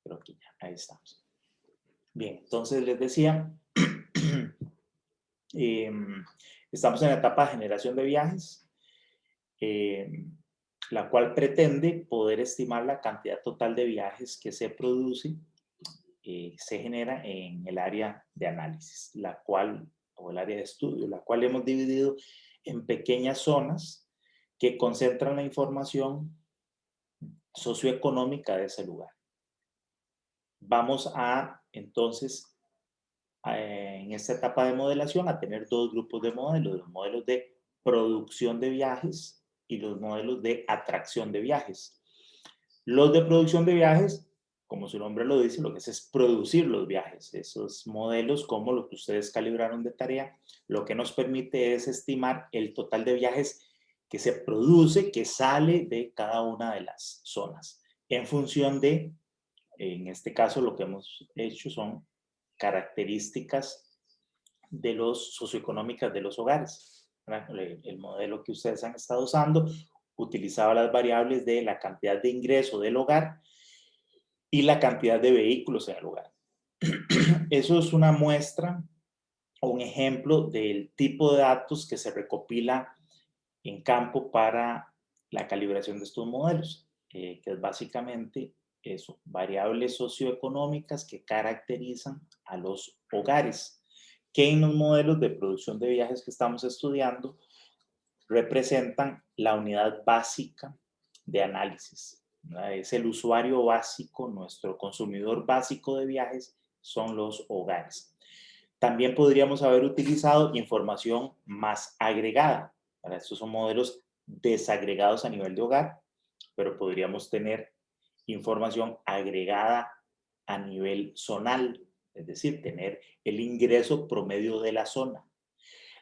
Creo que ya, ahí estamos. Bien, entonces les decía, estamos en la etapa de generación de viajes, eh, la cual pretende poder estimar la cantidad total de viajes que se produce, se genera en el área de análisis, la cual, o el área de estudio, la cual hemos dividido en pequeñas zonas que concentran la información socioeconómica de ese lugar. Vamos a, entonces, en esta etapa de modelación, a tener dos grupos de modelos, los modelos de producción de viajes y los modelos de atracción de viajes. Los de producción de viajes, como su nombre lo dice, lo que es producir los viajes. Esos modelos, como los que ustedes calibraron de tarea, lo que nos permite es estimar el total de viajes que se produce, que sale de cada una de las zonas, en función de, en este caso, lo que hemos hecho son características de los socioeconómicas de los hogares. El modelo que ustedes han estado usando utilizaba las variables de la cantidad de ingreso del hogar y la cantidad de vehículos en el hogar. Eso es una muestra o un ejemplo del tipo de datos que se recopila en campo para la calibración de estos modelos, que es básicamente eso, variables socioeconómicas que caracterizan a los hogares, que en los modelos de producción de viajes que estamos estudiando representan la unidad básica de análisis. ¿Verdad? Es el usuario básico, nuestro consumidor básico de viajes son los hogares. También podríamos haber utilizado información más agregada. ¿Verdad? Estos son modelos desagregados a nivel de hogar, pero podríamos tener información agregada a nivel zonal, es decir, tener el ingreso promedio de la zona,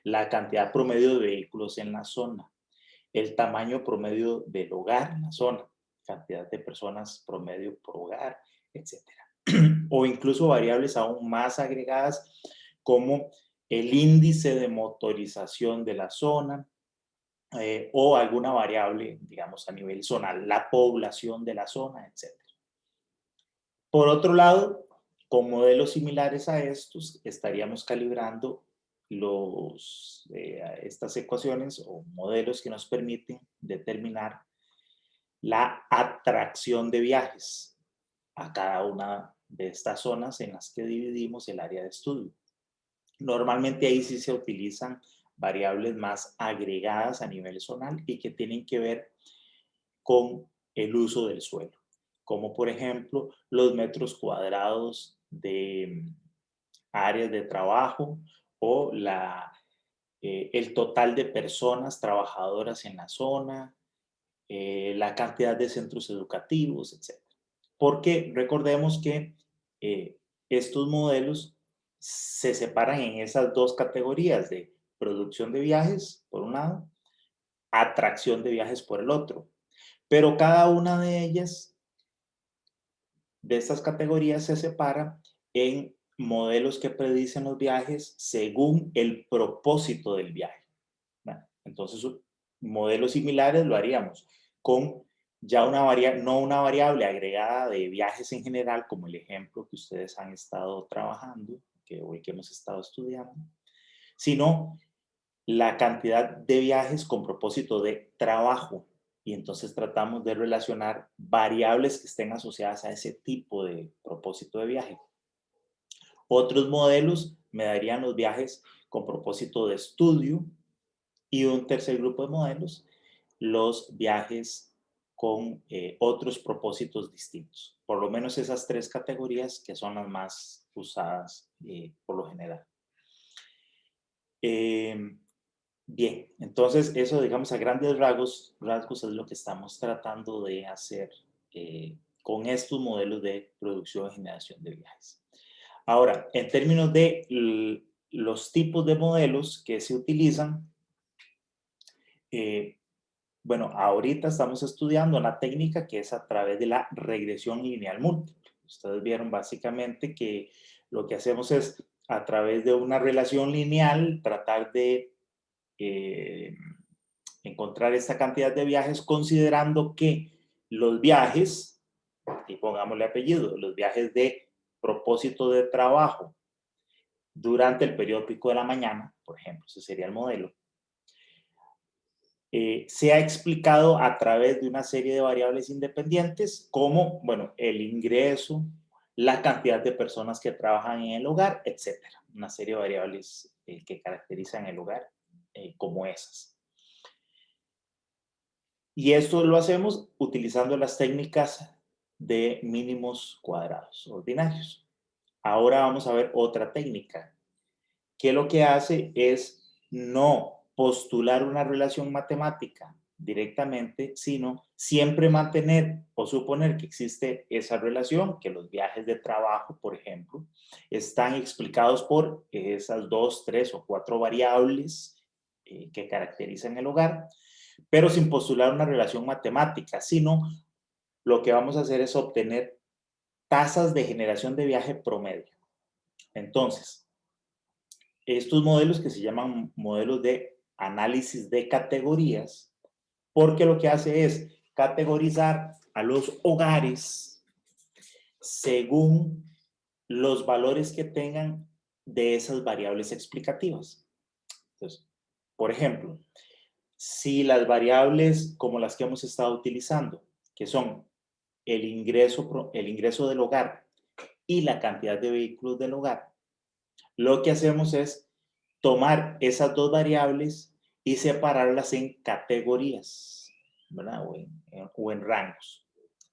la cantidad promedio de vehículos en la zona, el tamaño promedio del hogar en la zona, cantidad de personas promedio por hogar, etcétera. O incluso variables aún más agregadas como el índice de motorización de la zona, o alguna variable, digamos, a nivel zonal, la población de la zona, etcétera. Por otro lado, con modelos similares a estos, estaríamos calibrando estas ecuaciones o modelos que nos permiten determinar la atracción de viajes a cada una de estas zonas en las que dividimos el área de estudio. Normalmente ahí sí se utilizan variables más agregadas a nivel zonal y que tienen que ver con el uso del suelo, como por ejemplo los metros cuadrados de áreas de trabajo o el total de personas trabajadoras en la zona, la cantidad de centros educativos, etc. Porque recordemos que estos modelos se separan en esas dos categorías de producción de viajes, por un lado, atracción de viajes por el otro. Pero cada una de ellas, de estas categorías, se separa en modelos que predicen los viajes según el propósito del viaje. ¿Verdad? Entonces, modelos similares lo haríamos con ya una variable, no una variable agregada de viajes en general, como el ejemplo que ustedes han estado trabajando, que hoy que hemos estado estudiando, sino la cantidad de viajes con propósito de trabajo. Y entonces tratamos de relacionar variables que estén asociadas a ese tipo de propósito de viaje. Otros modelos me darían los viajes con propósito de estudio y un tercer grupo de modelos, los viajes con otros propósitos distintos. Por lo menos esas tres categorías que son las más usadas por lo general. Bien, entonces eso, digamos, a grandes rasgos es lo que estamos tratando de hacer con estos modelos de producción y generación de viajes. Ahora, en términos de los tipos de modelos que se utilizan, bueno, ahorita estamos estudiando una técnica que es a través de la regresión lineal múltiple. Ustedes vieron básicamente que lo que hacemos es, a través de una relación lineal, tratar de encontrar esta cantidad de viajes, considerando que los viajes y pongámosle apellido, los viajes de propósito de trabajo durante el periodo pico de la mañana, por ejemplo, ese sería el modelo, se ha explicado a través de una serie de variables independientes como, bueno, el ingreso, la cantidad de personas que trabajan en el hogar, etcétera. Una serie de variables que caracterizan el hogar como esas. Y esto lo hacemos utilizando las técnicas de mínimos cuadrados ordinarios. Ahora vamos a ver otra técnica, que lo que hace es no postular una relación matemática directamente, sino siempre mantener o suponer que existe esa relación, que los viajes de trabajo, por ejemplo, están explicados por esas 2, 3 o 4 variables que caracterizan el hogar, pero sin postular una relación matemática, sino lo que vamos a hacer es obtener tasas de generación de viaje promedio. Entonces, estos modelos que se llaman modelos de análisis de categorías, porque lo que hace es categorizar a los hogares según los valores que tengan de esas variables explicativas. Entonces, por ejemplo, si las variables como las que hemos estado utilizando, que son el ingreso del hogar y la cantidad de vehículos del hogar, lo que hacemos es tomar esas dos variables y separarlas en categorías, ¿verdad? O en rangos,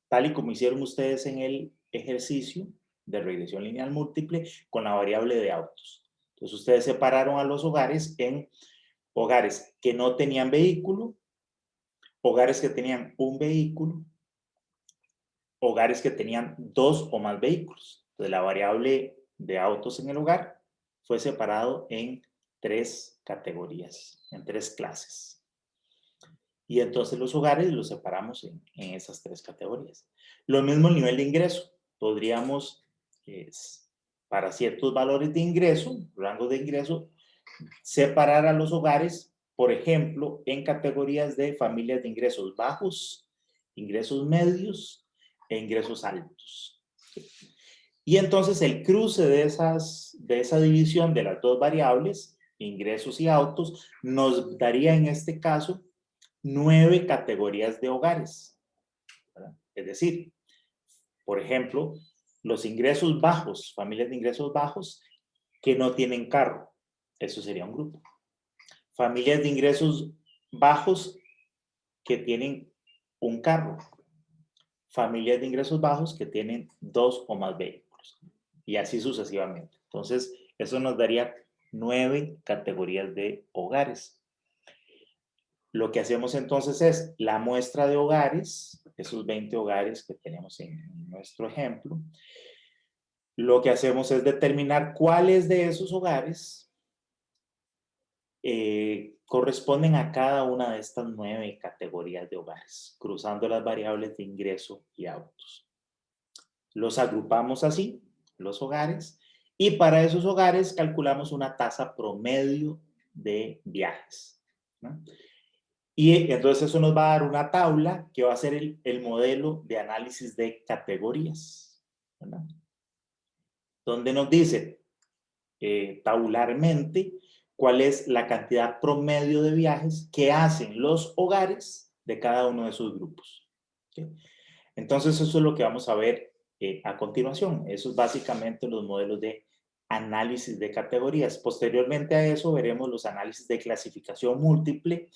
tal y como hicieron ustedes en el ejercicio de regresión lineal múltiple con la variable de autos. Entonces, ustedes separaron a los hogares en hogares que no tenían vehículo, hogares que tenían un vehículo, hogares que tenían 2 o más vehículos. Entonces, la variable de autos en el hogar fue separado en 3 categorías, en 3 clases. Y entonces los hogares los separamos en esas 3 categorías. Lo mismo el nivel de ingreso. Podríamos, para ciertos valores de ingreso, rango de ingreso, separar a los hogares, por ejemplo, en categorías de familias de ingresos bajos, ingresos medios e ingresos altos. Y entonces el cruce de esa división de las dos variables, ingresos y autos, nos daría en este caso 9 categorías de hogares, ¿verdad? Es decir, por ejemplo, los ingresos bajos, familias de ingresos bajos que no tienen carro, eso sería un grupo. Familias de ingresos bajos que tienen un carro, familias de ingresos bajos que tienen 2 o más vehículos y así sucesivamente. Entonces, eso nos daría 9 categorías de hogares. Lo que hacemos entonces es la muestra de hogares, esos 20 hogares que tenemos en nuestro ejemplo, lo que hacemos es determinar cuáles de esos hogares corresponden a cada una de estas 9 categorías de hogares, cruzando las variables de ingreso y autos. Los agrupamos así, los hogares, y para esos hogares calculamos una tasa promedio de viajes, ¿no? Y entonces eso nos va a dar una tabla que va a ser el modelo de análisis de categorías, ¿verdad? Donde nos dice tabularmente cuál es la cantidad promedio de viajes que hacen los hogares de cada uno de esos grupos. ¿Okay? Entonces eso es lo que vamos a ver a continuación. Eso es básicamente los modelos de análisis de categorías. Posteriormente a eso veremos los análisis de clasificación múltiple,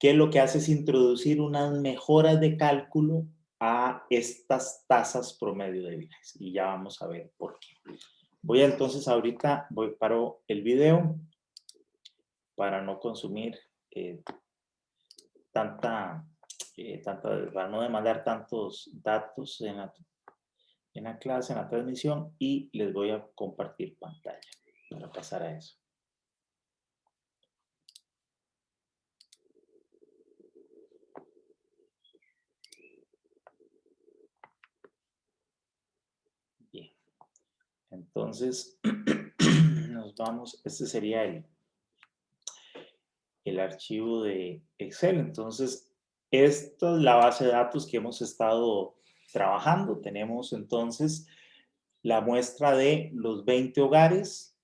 que lo que hace es introducir unas mejoras de cálculo a estas tasas promedio de viajes. Y ya vamos a ver por qué. Voy entonces ahorita, paro el video para no consumir para no demandar tantos datos en la clase, en la transmisión, y les voy a compartir pantalla para pasar a eso. Bien, entonces nos vamos, este sería el archivo de Excel. Entonces, esta es la base de datos que hemos estado trabajando. Tenemos entonces la muestra de los 20 hogares,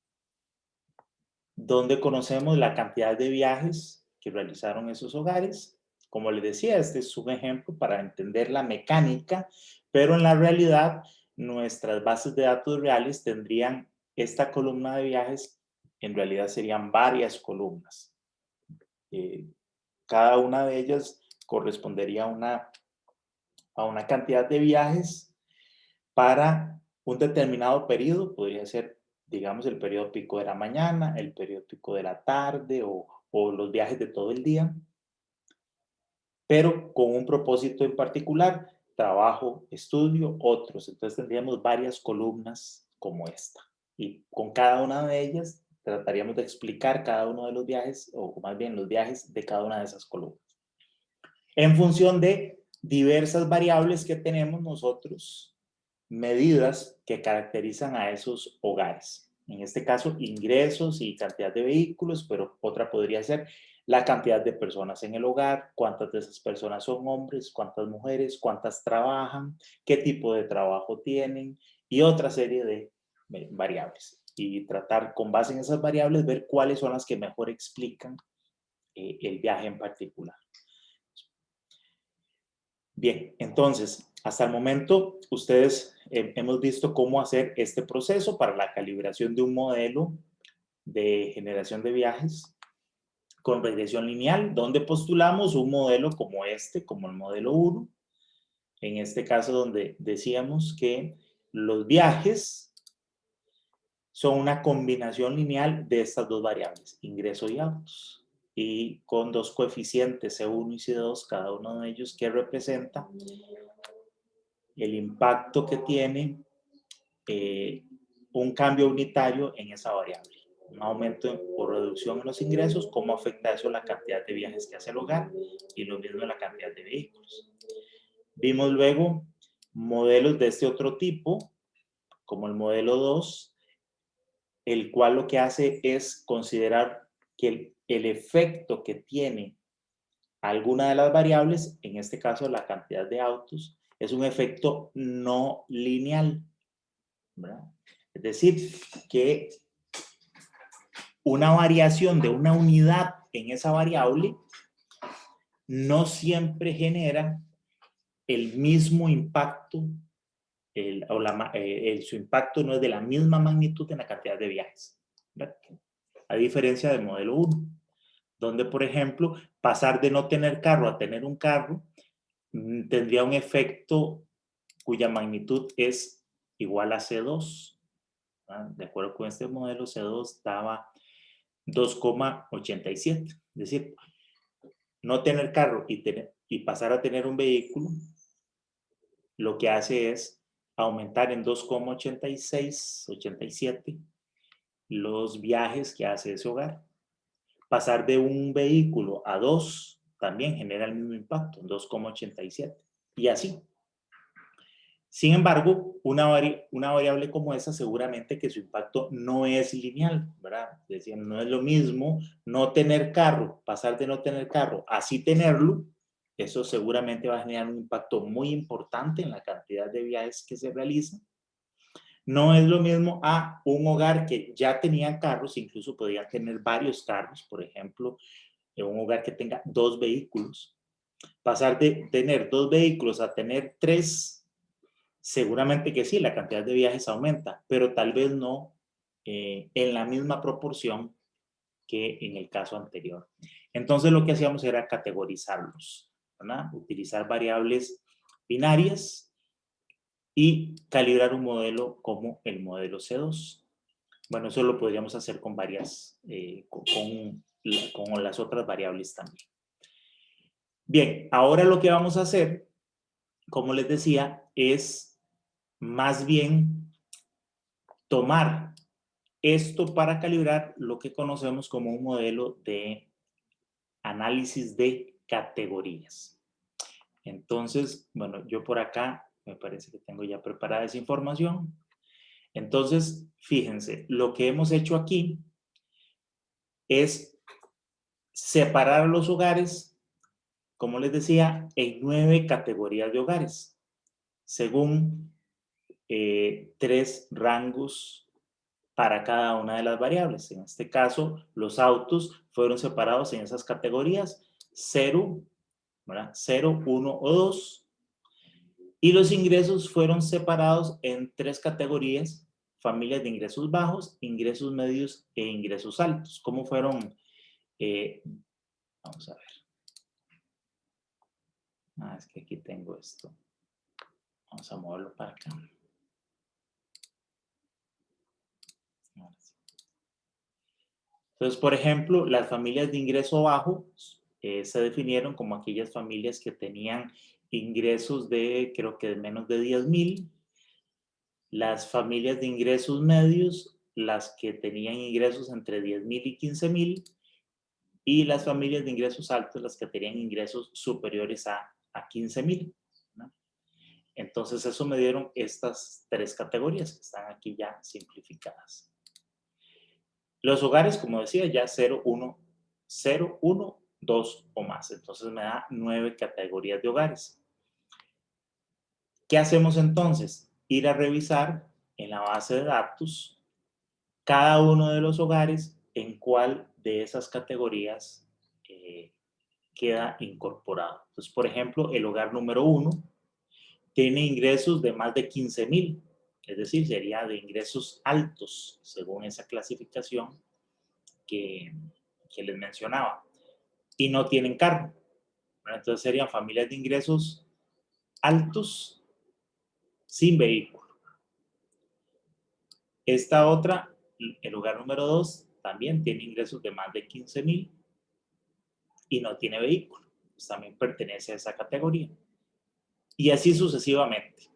donde conocemos la cantidad de viajes que realizaron esos hogares. Como les decía, este es un ejemplo para entender la mecánica, pero en la realidad nuestras bases de datos reales tendrían esta columna de viajes, en realidad serían varias columnas. Cada una de ellas correspondería a una cantidad de viajes para un determinado periodo. Podría ser, digamos, el periodo pico de la mañana, el periodo pico de la tarde o los viajes de todo el día, pero con un propósito en particular: trabajo, estudio, otros. Entonces tendríamos varias columnas como esta. Y con cada una de ellas trataríamos de explicar cada uno de los viajes, o más bien los viajes de cada una de esas columnas, en función de diversas variables que tenemos nosotros, medidas que caracterizan a esos hogares. En este caso, ingresos y cantidad de vehículos, pero otra podría ser la cantidad de personas en el hogar, cuántas de esas personas son hombres, cuántas mujeres, cuántas trabajan, qué tipo de trabajo tienen y otra serie de variables. Y tratar con base en esas variables ver cuáles son las que mejor explican el viaje en particular. Bien, entonces, hasta el momento ustedes hemos visto cómo hacer este proceso para la calibración de un modelo de generación de viajes con regresión lineal, donde postulamos un modelo como este, como el modelo 1, en este caso donde decíamos que los viajes son una combinación lineal de estas dos variables, ingreso y autos, y con dos coeficientes C1 y C2, cada uno de ellos que representa el impacto que tiene un cambio unitario en esa variable. Un aumento o reducción en los ingresos, cómo afecta eso la cantidad de viajes que hace el hogar, y lo mismo en la cantidad de vehículos. Vimos luego modelos de este otro tipo, como el modelo 2, el cual lo que hace es considerar que el efecto que tiene alguna de las variables, en este caso la cantidad de autos, es un efecto no lineal, ¿verdad? Es decir, que una variación de una unidad en esa variable no siempre genera el mismo impacto, su impacto no es de la misma magnitud en la cantidad de viajes, ¿verdad? A diferencia del modelo 1, donde, por ejemplo, pasar de no tener carro a tener un carro tendría un efecto cuya magnitud es igual a C2. ¿verdad? De acuerdo con este modelo, C2 daba 2,87. Es decir, no tener carro y pasar a tener un vehículo, lo que hace es aumentar en 2,86, 87 los viajes que hace ese hogar. Pasar de un vehículo a dos también genera el mismo impacto, 2,87. Y así. Sin embargo, una variable como esa seguramente que su impacto no es lineal, ¿verdad? Es decir, no es lo mismo no tener carro, pasar de no tener carro a sí tenerlo. Eso seguramente va a generar un impacto muy importante en la cantidad de viajes que se realizan. No es lo mismo a un hogar que ya tenía carros, incluso podrían tener varios carros, por ejemplo, en un hogar que tenga 2 vehículos. Pasar de tener 2 vehículos a tener 3, seguramente que sí, la cantidad de viajes aumenta, pero tal vez no en la misma proporción que en el caso anterior. Entonces lo que hacíamos era categorizarlos, ¿verdad? Utilizar variables binarias y calibrar un modelo como el modelo C2. Bueno, eso lo podríamos hacer con varias, con las otras variables también. Bien, ahora lo que vamos a hacer, como les decía, es más bien tomar esto para calibrar lo que conocemos como un modelo de análisis de categorías. Entonces, bueno, yo por acá me parece que tengo ya preparada esa información. Entonces, fíjense, lo que hemos hecho aquí es separar los hogares, como les decía, en 9 categorías de hogares. según 3 rangos para cada una de las variables. En este caso, los autos fueron separados en esas categorías 0, ¿verdad? 0, 1 o 2. Y los ingresos fueron separados en 3 categorías: familias de ingresos bajos, ingresos medios e ingresos altos. ¿Cómo fueron? Vamos a ver. Es que aquí tengo esto. Vamos a moverlo para acá. Entonces, por ejemplo, las familias de ingreso bajo se definieron como aquellas familias que tenían ingresos de, creo que de menos de 10,000. Las familias de ingresos medios, las que tenían ingresos entre 10,000 y 15,000. Y las familias de ingresos altos, las que tenían ingresos superiores a 15,000. ¿No? Entonces, eso me dieron estas 3 categorías que están aquí ya simplificadas. Los hogares, como decía, ya 0, 1, 2 o más. Entonces me da 9 categorías de hogares. ¿Qué hacemos entonces? Ir a revisar en la base de datos cada uno de los hogares en cuál de esas categorías queda incorporado. Entonces, por ejemplo, el hogar número 1 tiene ingresos de más de 15,000, es decir, sería de ingresos altos, según esa clasificación que les mencionaba, y no tienen carro. Entonces serían familias de ingresos altos sin vehículo. Esta otra, el lugar número 2, también tiene ingresos de más de 15,000 y no tiene vehículo. Pues también pertenece a esa categoría. Y así sucesivamente.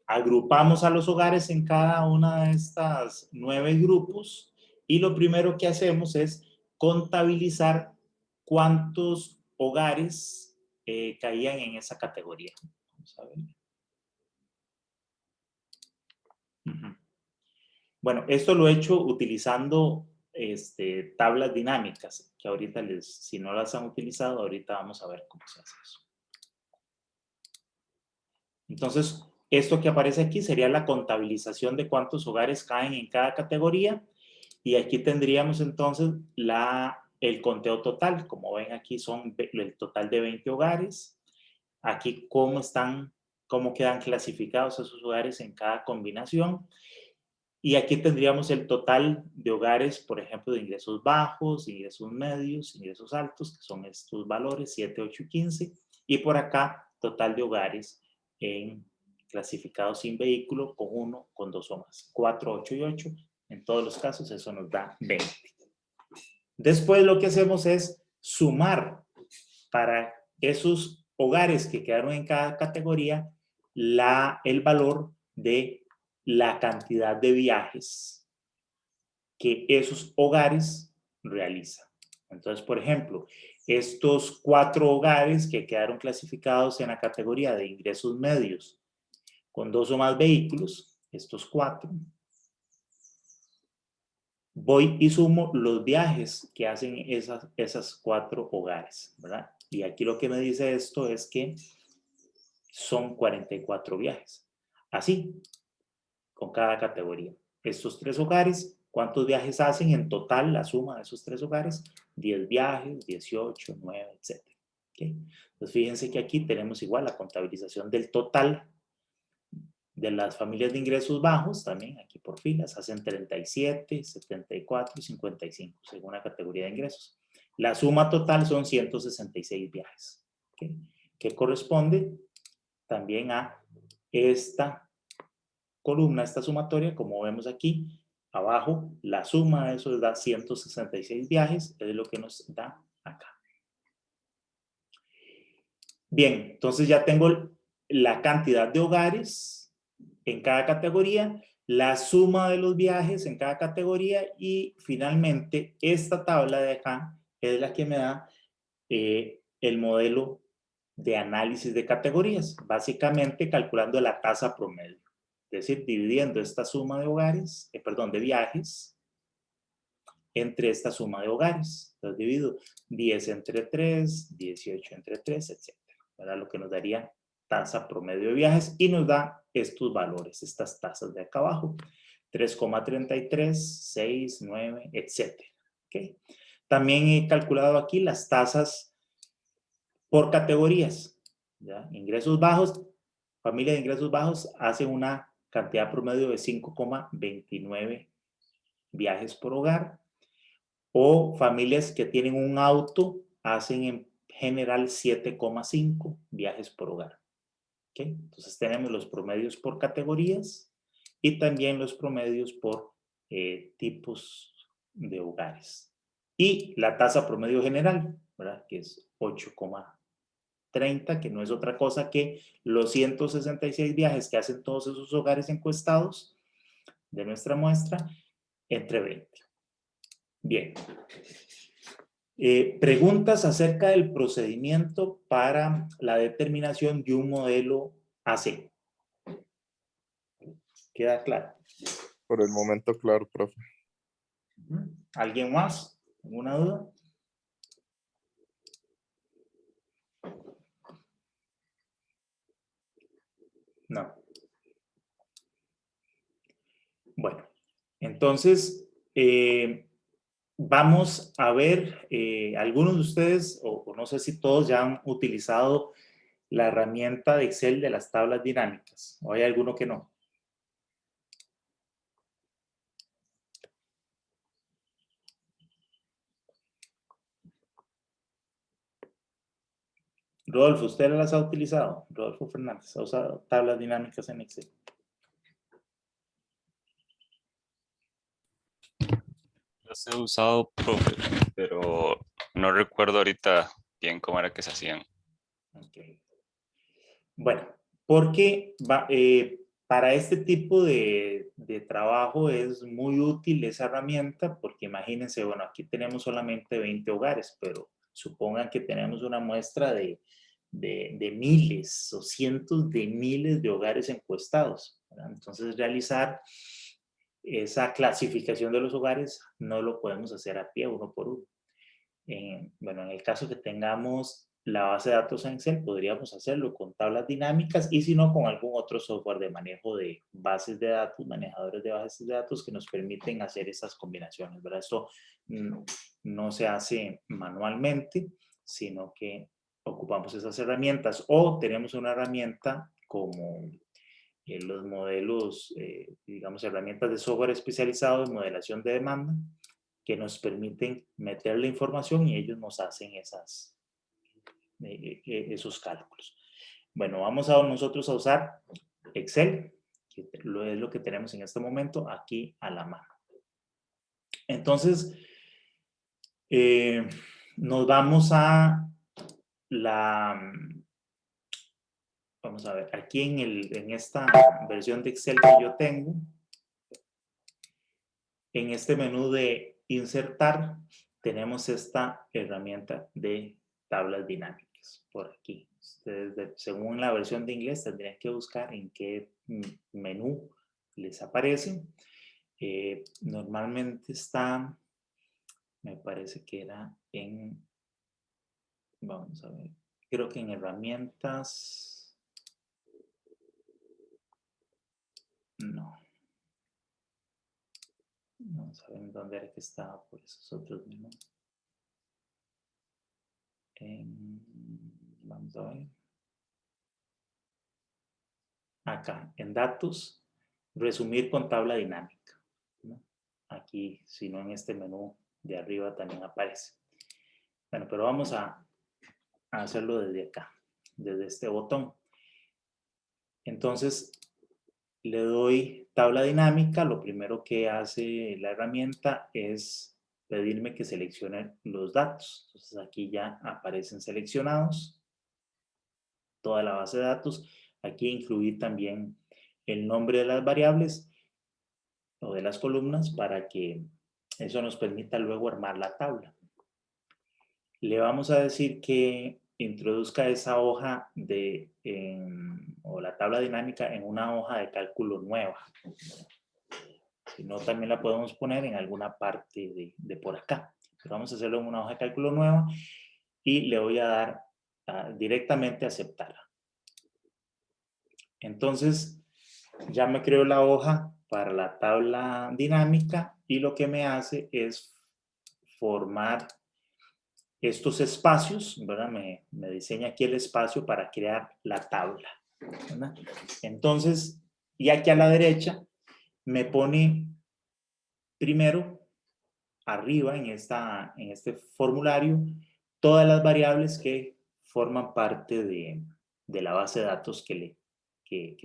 Agrupamos a los hogares en cada una de estas 9 grupos y lo primero que hacemos es contabilizar cuántos hogares caían en esa categoría. Vamos a ver. Bueno, esto lo he hecho utilizando tablas dinámicas, que ahorita si no las han utilizado, ahorita vamos a ver cómo se hace eso. Entonces, esto que aparece aquí sería la contabilización de cuántos hogares caen en cada categoría. Y aquí tendríamos entonces el conteo total. Como ven, aquí son el total de 20 hogares. Aquí cómo quedan clasificados esos hogares en cada combinación. Y aquí tendríamos el total de hogares, por ejemplo, de ingresos bajos, ingresos medios, ingresos altos, que son estos valores 7, 8 y 15. Y por acá, total de hogares clasificados sin vehículo, con 1, con 2 o más. 4, 8 y 8. En todos los casos, eso nos da 20. Después lo que hacemos es sumar para esos hogares que quedaron en cada categoría el valor de la cantidad de viajes que esos hogares realizan. Entonces, por ejemplo, estos 4 hogares que quedaron clasificados en la categoría de ingresos medios con 2 o más vehículos, estos 4, voy y sumo los viajes que hacen esas 4 hogares, ¿verdad? Y aquí lo que me dice esto es que son 44 viajes. Así, con cada categoría. Estos 3 hogares, ¿cuántos viajes hacen en total la suma de esos 3 hogares? 10 viajes, 18, 9, etc. ¿Okay? Entonces, fíjense que aquí tenemos igual la contabilización del total de las familias de ingresos bajos, también aquí por filas, hacen 37, 74 y 55, según la categoría de ingresos. La suma total son 166 viajes, ¿okay? Que corresponde también a esta columna, esta sumatoria, como vemos aquí, abajo, la suma de eso da 166 viajes, es lo que nos da acá. Bien, entonces ya tengo la cantidad de hogares en cada categoría, la suma de los viajes en cada categoría y finalmente esta tabla de acá es la que me da el modelo de análisis de categorías, básicamente calculando la tasa promedio, es decir, dividiendo esta suma de hogares, de viajes entre esta suma de hogares. Entonces divido 10 entre 3, 18 entre 3, etc. ¿Verdad? Lo que nos daría tasa promedio de viajes y nos da estos valores, estas tasas de acá abajo, 3,33, 6, 9, etc. ¿Okay? También he calculado aquí las tasas por categorías. ¿Ya? Ingresos bajos, familia de ingresos bajos hace una cantidad promedio de 5,29 viajes por hogar, o familias que tienen un auto hacen en general 7,5 viajes por hogar. ¿Okay? Entonces tenemos los promedios por categorías y también los promedios por tipos de hogares. Y la tasa promedio general, ¿verdad? Que es 8,30, que no es otra cosa que los 166 viajes que hacen todos esos hogares encuestados de nuestra muestra entre 20. Bien. Preguntas acerca del procedimiento para la determinación de un modelo AC. ¿Queda claro? Por el momento, claro, profe. ¿Alguien más? ¿Alguna duda? No. Bueno, entonces vamos a ver, algunos de ustedes, o no sé si todos ya han utilizado la herramienta de Excel de las tablas dinámicas, o hay alguno que no. Rodolfo, ¿usted las ha utilizado? Rodolfo Fernández, ¿ha usado tablas dinámicas en Excel? Las he usado, profe, pero no recuerdo ahorita bien cómo era que se hacían. Okay. Bueno, porque para este tipo de trabajo es muy útil esa herramienta, porque imagínense, bueno, aquí tenemos solamente 20 hogares, pero supongan que tenemos una muestra de miles o cientos de miles de hogares encuestados, ¿verdad? Entonces, realizar esa clasificación de los hogares no lo podemos hacer a pie, uno por uno. Bueno, en el caso que tengamos la base de datos en Excel, podríamos hacerlo con tablas dinámicas y si no, con algún otro software de manejo de bases de datos, manejadores de bases de datos que nos permiten hacer esas combinaciones, ¿verdad? Esto no se hace manualmente, sino que ocupamos esas herramientas o tenemos una herramienta como los modelos, digamos, herramientas de software especializado en modelación de demanda, que nos permiten meter la información y ellos nos hacen esos cálculos. Bueno, vamos a nosotros a usar Excel, que es lo que tenemos en este momento aquí a la mano. Entonces, nos vamos a vamos a ver, aquí en esta versión de Excel que yo tengo, en este menú de insertar, tenemos esta herramienta de tablas dinámicas por aquí. Ustedes, según la versión de inglés, tendrían que buscar en qué menú les aparece. Normalmente está, me parece que era vamos a ver, creo que en herramientas, no. Vamos a ver en dónde era que estaba por esos otros menús. Vamos a ver. Acá, en datos, resumir con tabla dinámica, ¿no? Aquí, si no en este menú de arriba también aparece. Bueno, pero vamos a hacerlo desde acá, desde este botón. Entonces, le doy tabla dinámica. Lo primero que hace la herramienta es pedirme que seleccione los datos. Entonces, aquí ya aparecen seleccionados toda la base de datos. Aquí incluir también el nombre de las variables o de las columnas para que eso nos permita luego armar la tabla. Le vamos a decir que introduzca esa hoja o la tabla dinámica en una hoja de cálculo nueva. Si no, también la podemos poner en alguna parte de por acá. Pero vamos a hacerlo en una hoja de cálculo nueva y le voy a dar directamente a aceptar. Entonces, ya me creo la hoja para la tabla dinámica y lo que me hace es formar estos espacios, ¿verdad? Me diseña aquí el espacio para crear la tabla, ¿verdad? Entonces, y aquí a la derecha me pone primero, arriba en este formulario, todas las variables que forman parte de la base de datos que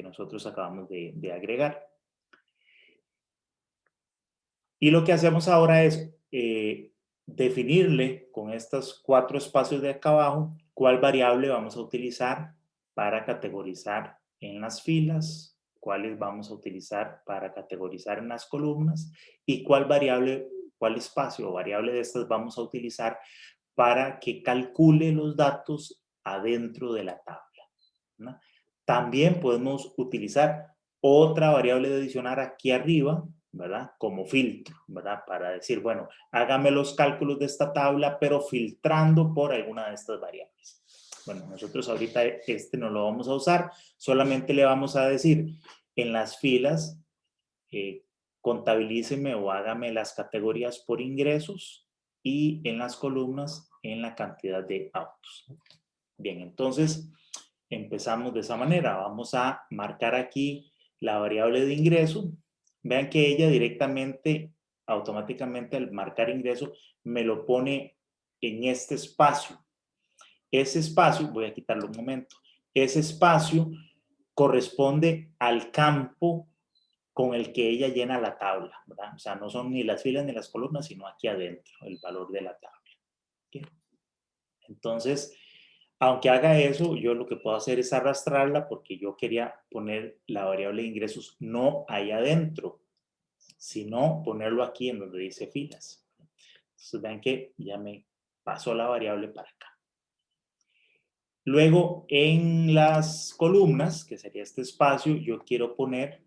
nosotros acabamos de agregar. Y lo que hacemos ahora es definirle con estos 4 espacios de acá abajo cuál variable vamos a utilizar para categorizar en las filas, cuáles vamos a utilizar para categorizar en las columnas y cuál espacio o variable de estas vamos a utilizar para que calcule los datos adentro de la tabla, ¿no? También podemos utilizar otra variable de adicionar aquí arriba, ¿verdad? Como filtro, ¿verdad? Para decir, bueno, hágame los cálculos de esta tabla, pero filtrando por alguna de estas variables. Bueno, nosotros ahorita no lo vamos a usar, solamente le vamos a decir en las filas, contabilíceme o hágame las categorías por ingresos y en las columnas en la cantidad de autos. Bien, entonces empezamos de esa manera. Vamos a marcar aquí la variable de ingreso. Vean que ella directamente, automáticamente al marcar ingreso, me lo pone en este espacio. Ese espacio, voy a quitarlo un momento, ese espacio corresponde al campo con el que ella llena la tabla, ¿verdad? O sea, no son ni las filas ni las columnas, sino aquí adentro, el valor de la tabla. ¿Bien? Entonces, aunque haga eso, yo lo que puedo hacer es arrastrarla porque yo quería poner la variable de ingresos no ahí adentro, sino ponerlo aquí en donde dice filas. Entonces, vean que ya me pasó la variable para acá. Luego, en las columnas, que sería este espacio, yo quiero poner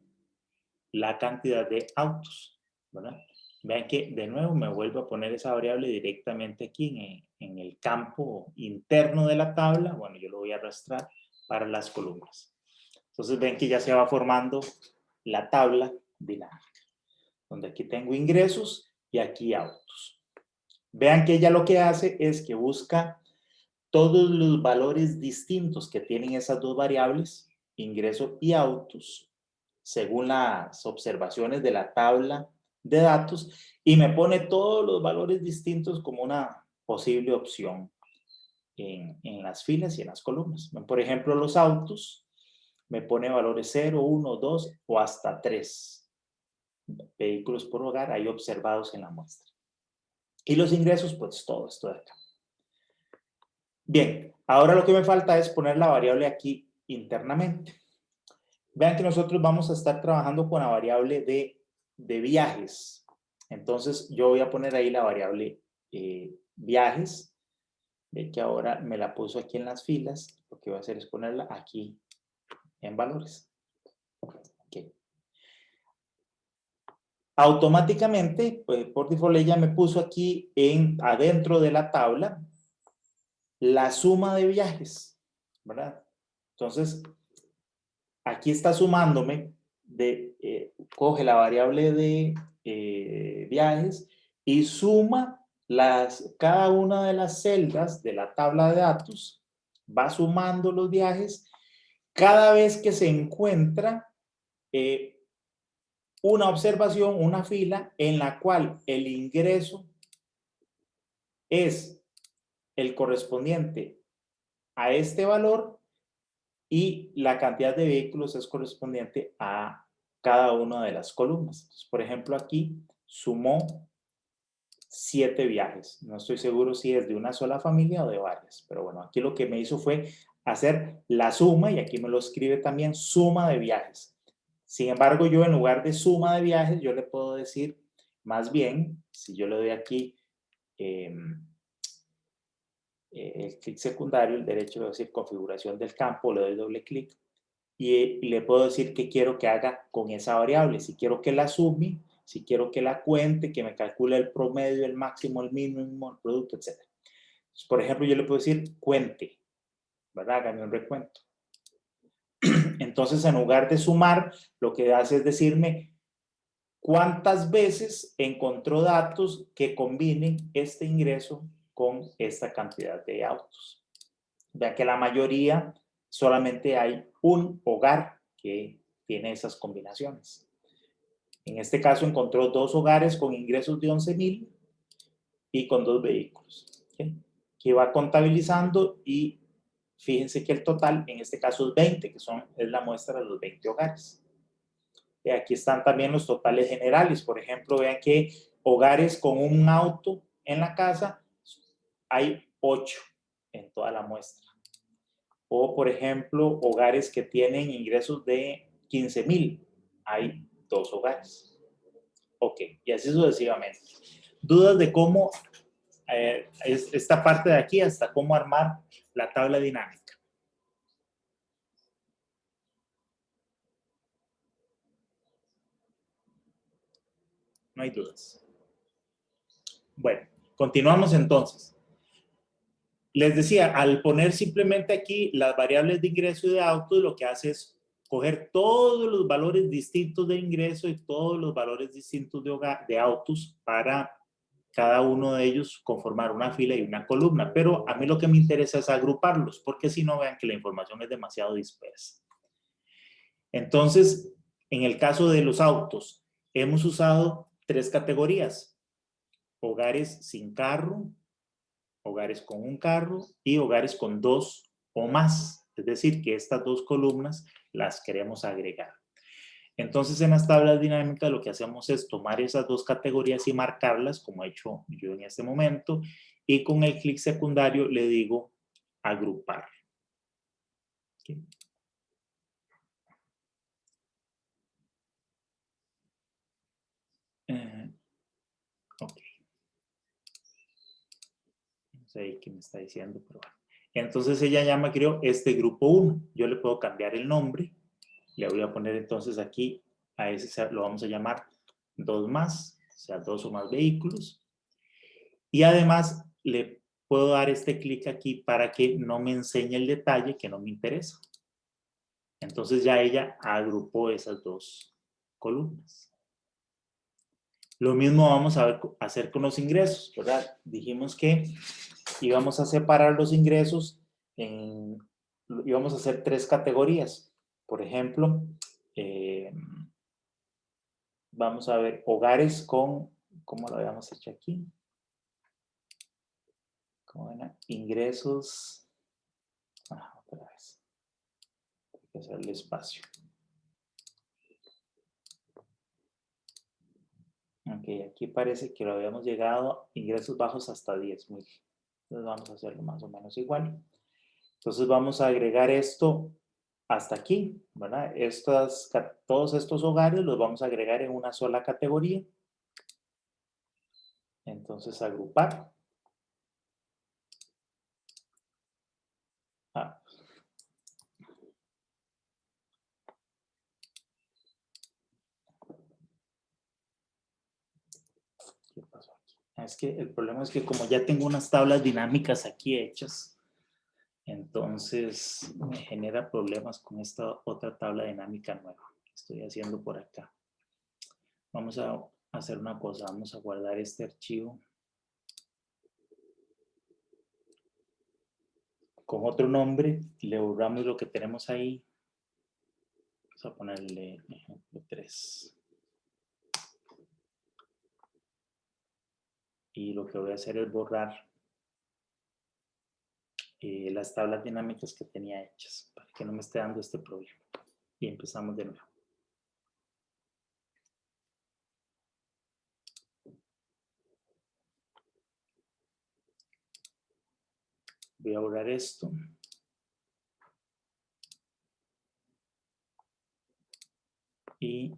la cantidad de autos, ¿verdad? Vean que de nuevo me vuelvo a poner esa variable directamente aquí en el campo interno de la tabla. Bueno, yo lo voy a arrastrar para las columnas. Entonces ven que ya se va formando la tabla dinámica, donde aquí tengo ingresos y aquí autos. Vean que ella lo que hace es que busca todos los valores distintos que tienen esas dos variables, ingreso y autos, según las observaciones de la tabla de datos, y me pone todos los valores distintos como una posible opción en las filas y en las columnas. Por ejemplo, los autos me pone valores 0, 1, 2 o hasta 3 vehículos por hogar ahí observados en la muestra. Y los ingresos, pues todo esto de acá. Bien, ahora lo que me falta es poner la variable aquí internamente. Vean que nosotros vamos a estar trabajando con la variable de viajes. Entonces, yo voy a poner ahí la variable viajes. Ve que ahora me la puso aquí en las filas. Lo que voy a hacer es ponerla aquí en valores. Okay. Automáticamente, pues, por default, ella me puso aquí adentro de la tabla la suma de viajes, ¿verdad? Entonces, aquí está sumándome, coge la variable de viajes y suma cada una de las celdas de la tabla de datos, va sumando los viajes cada vez que se encuentra una observación, una fila en la cual el ingreso es el correspondiente a este valor y la cantidad de vehículos es correspondiente a cada una de las columnas. Entonces, por ejemplo, aquí sumó 7 viajes. No estoy seguro si es de una sola familia o de varias, pero bueno, aquí lo que me hizo fue hacer la suma, y aquí me lo escribe también, suma de viajes. Sin embargo, yo en lugar de suma de viajes, yo le puedo decir, más bien, si yo le doy aquí el clic secundario, el derecho, le voy a decir configuración del campo, le doy doble clic y le puedo decir qué quiero que haga con esa variable. Si quiero que la sume, si quiero que la cuente, que me calcule el promedio, el máximo, el mínimo, el producto, etc. Por ejemplo, yo le puedo decir cuente, ¿verdad? Hágame un recuento. Entonces, en lugar de sumar, lo que hace es decirme cuántas veces encontró datos que combinen este ingreso con esta cantidad de autos. Vean que la mayoría solamente hay un hogar que tiene esas combinaciones. En este caso encontró 2 hogares con ingresos de 11,000 y con 2 vehículos, ¿okay? Que va contabilizando y fíjense que el total en este caso es 20, que es la muestra de los 20 hogares. Y aquí están también los totales generales. Por ejemplo, vean que hogares con un auto en la casa hay 8 en toda la muestra. O, por ejemplo, hogares que tienen ingresos de 15,000. Hay 2 hogares. Ok, y así sucesivamente. Dudas de cómo esta parte de aquí, hasta cómo armar la tabla dinámica. No hay dudas. Bueno, continuamos entonces. Les decía, al poner simplemente aquí las variables de ingreso y de auto, lo que hace es coger todos los valores distintos de ingreso y todos los valores distintos de autos para cada uno de ellos conformar una fila y una columna. Pero a mí lo que me interesa es agruparlos, porque si no, vean que la información es demasiado dispersa. Entonces, en el caso de los autos, hemos usado 3 categorías: hogares sin carro, hogares con un carro y hogares con 2 o más. Es decir, que estas 2 columnas las queremos agregar. Entonces, en las tablas dinámicas lo que hacemos es tomar esas 2 categorías y marcarlas, como he hecho yo en este momento, y con el clic secundario le digo agrupar. ¿Okay? Ok. No sé qué me está diciendo, pero bueno. Entonces ella ya me creó este grupo 1. Yo le puedo cambiar el nombre. Le voy a poner entonces aquí, a ese lo vamos a llamar 2 más, o sea, 2 o más vehículos. Y además le puedo dar este clic aquí para que no me enseñe el detalle que no me interesa. Entonces ya ella agrupó esas 2 columnas. Lo mismo vamos a hacer con los ingresos, ¿verdad? Dijimos que íbamos a separar los ingresos íbamos a hacer 3 categorías. Por ejemplo, vamos a ver hogares con, ¿cómo lo habíamos hecho aquí? ¿Cómo era? Ingresos. Otra vez. Hay que hacerle espacio. Ok, aquí parece que lo habíamos llegado ingresos bajos hasta 10. Muy bien. Entonces vamos a hacerlo más o menos igual. Entonces vamos a agregar esto hasta aquí, ¿verdad? Todos estos hogares los vamos a agregar en una sola categoría. Entonces agrupar. ¿Qué pasó aquí? Es que el problema es que como ya tengo unas tablas dinámicas aquí hechas, entonces me genera problemas con esta otra tabla dinámica nueva que estoy haciendo por acá. Vamos a hacer una cosa, vamos a guardar este archivo con otro nombre, le borramos lo que tenemos ahí. Vamos a ponerle ejemplo 3. Y lo que voy a hacer es borrar las tablas dinámicas que tenía hechas para que no me esté dando este problema. Y empezamos de nuevo. Voy a borrar esto. Y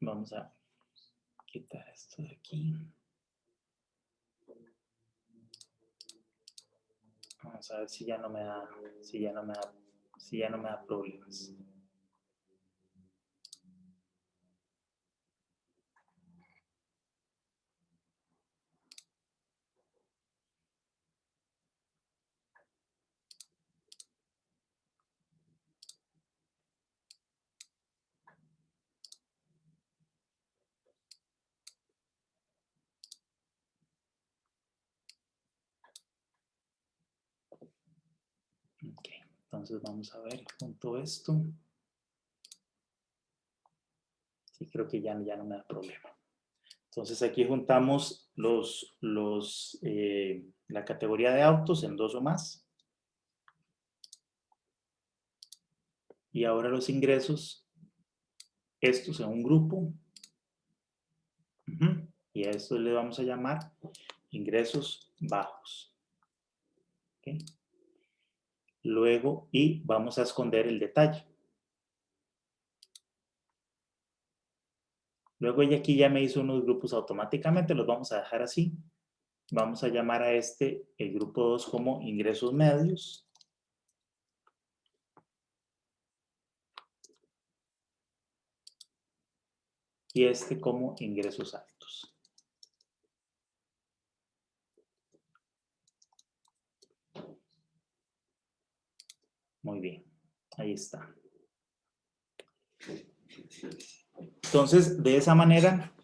vamos a quitar esto de aquí. Vamos a ver si ya no me da, si ya no me da problemas. Entonces vamos a ver, junto esto. Sí, creo que ya no me da problema. Entonces aquí juntamos la categoría de autos en 2 o más. Y ahora los ingresos, estos en un grupo. Y a esto le vamos a llamar ingresos bajos. ¿Okay? Luego, y vamos a esconder el detalle. Luego ella aquí ya me hizo unos grupos automáticamente, los vamos a dejar así. Vamos a llamar a este, el grupo 2, como ingresos medios. Y este como ingresos altos. Muy bien, ahí está. Entonces, de esa manera,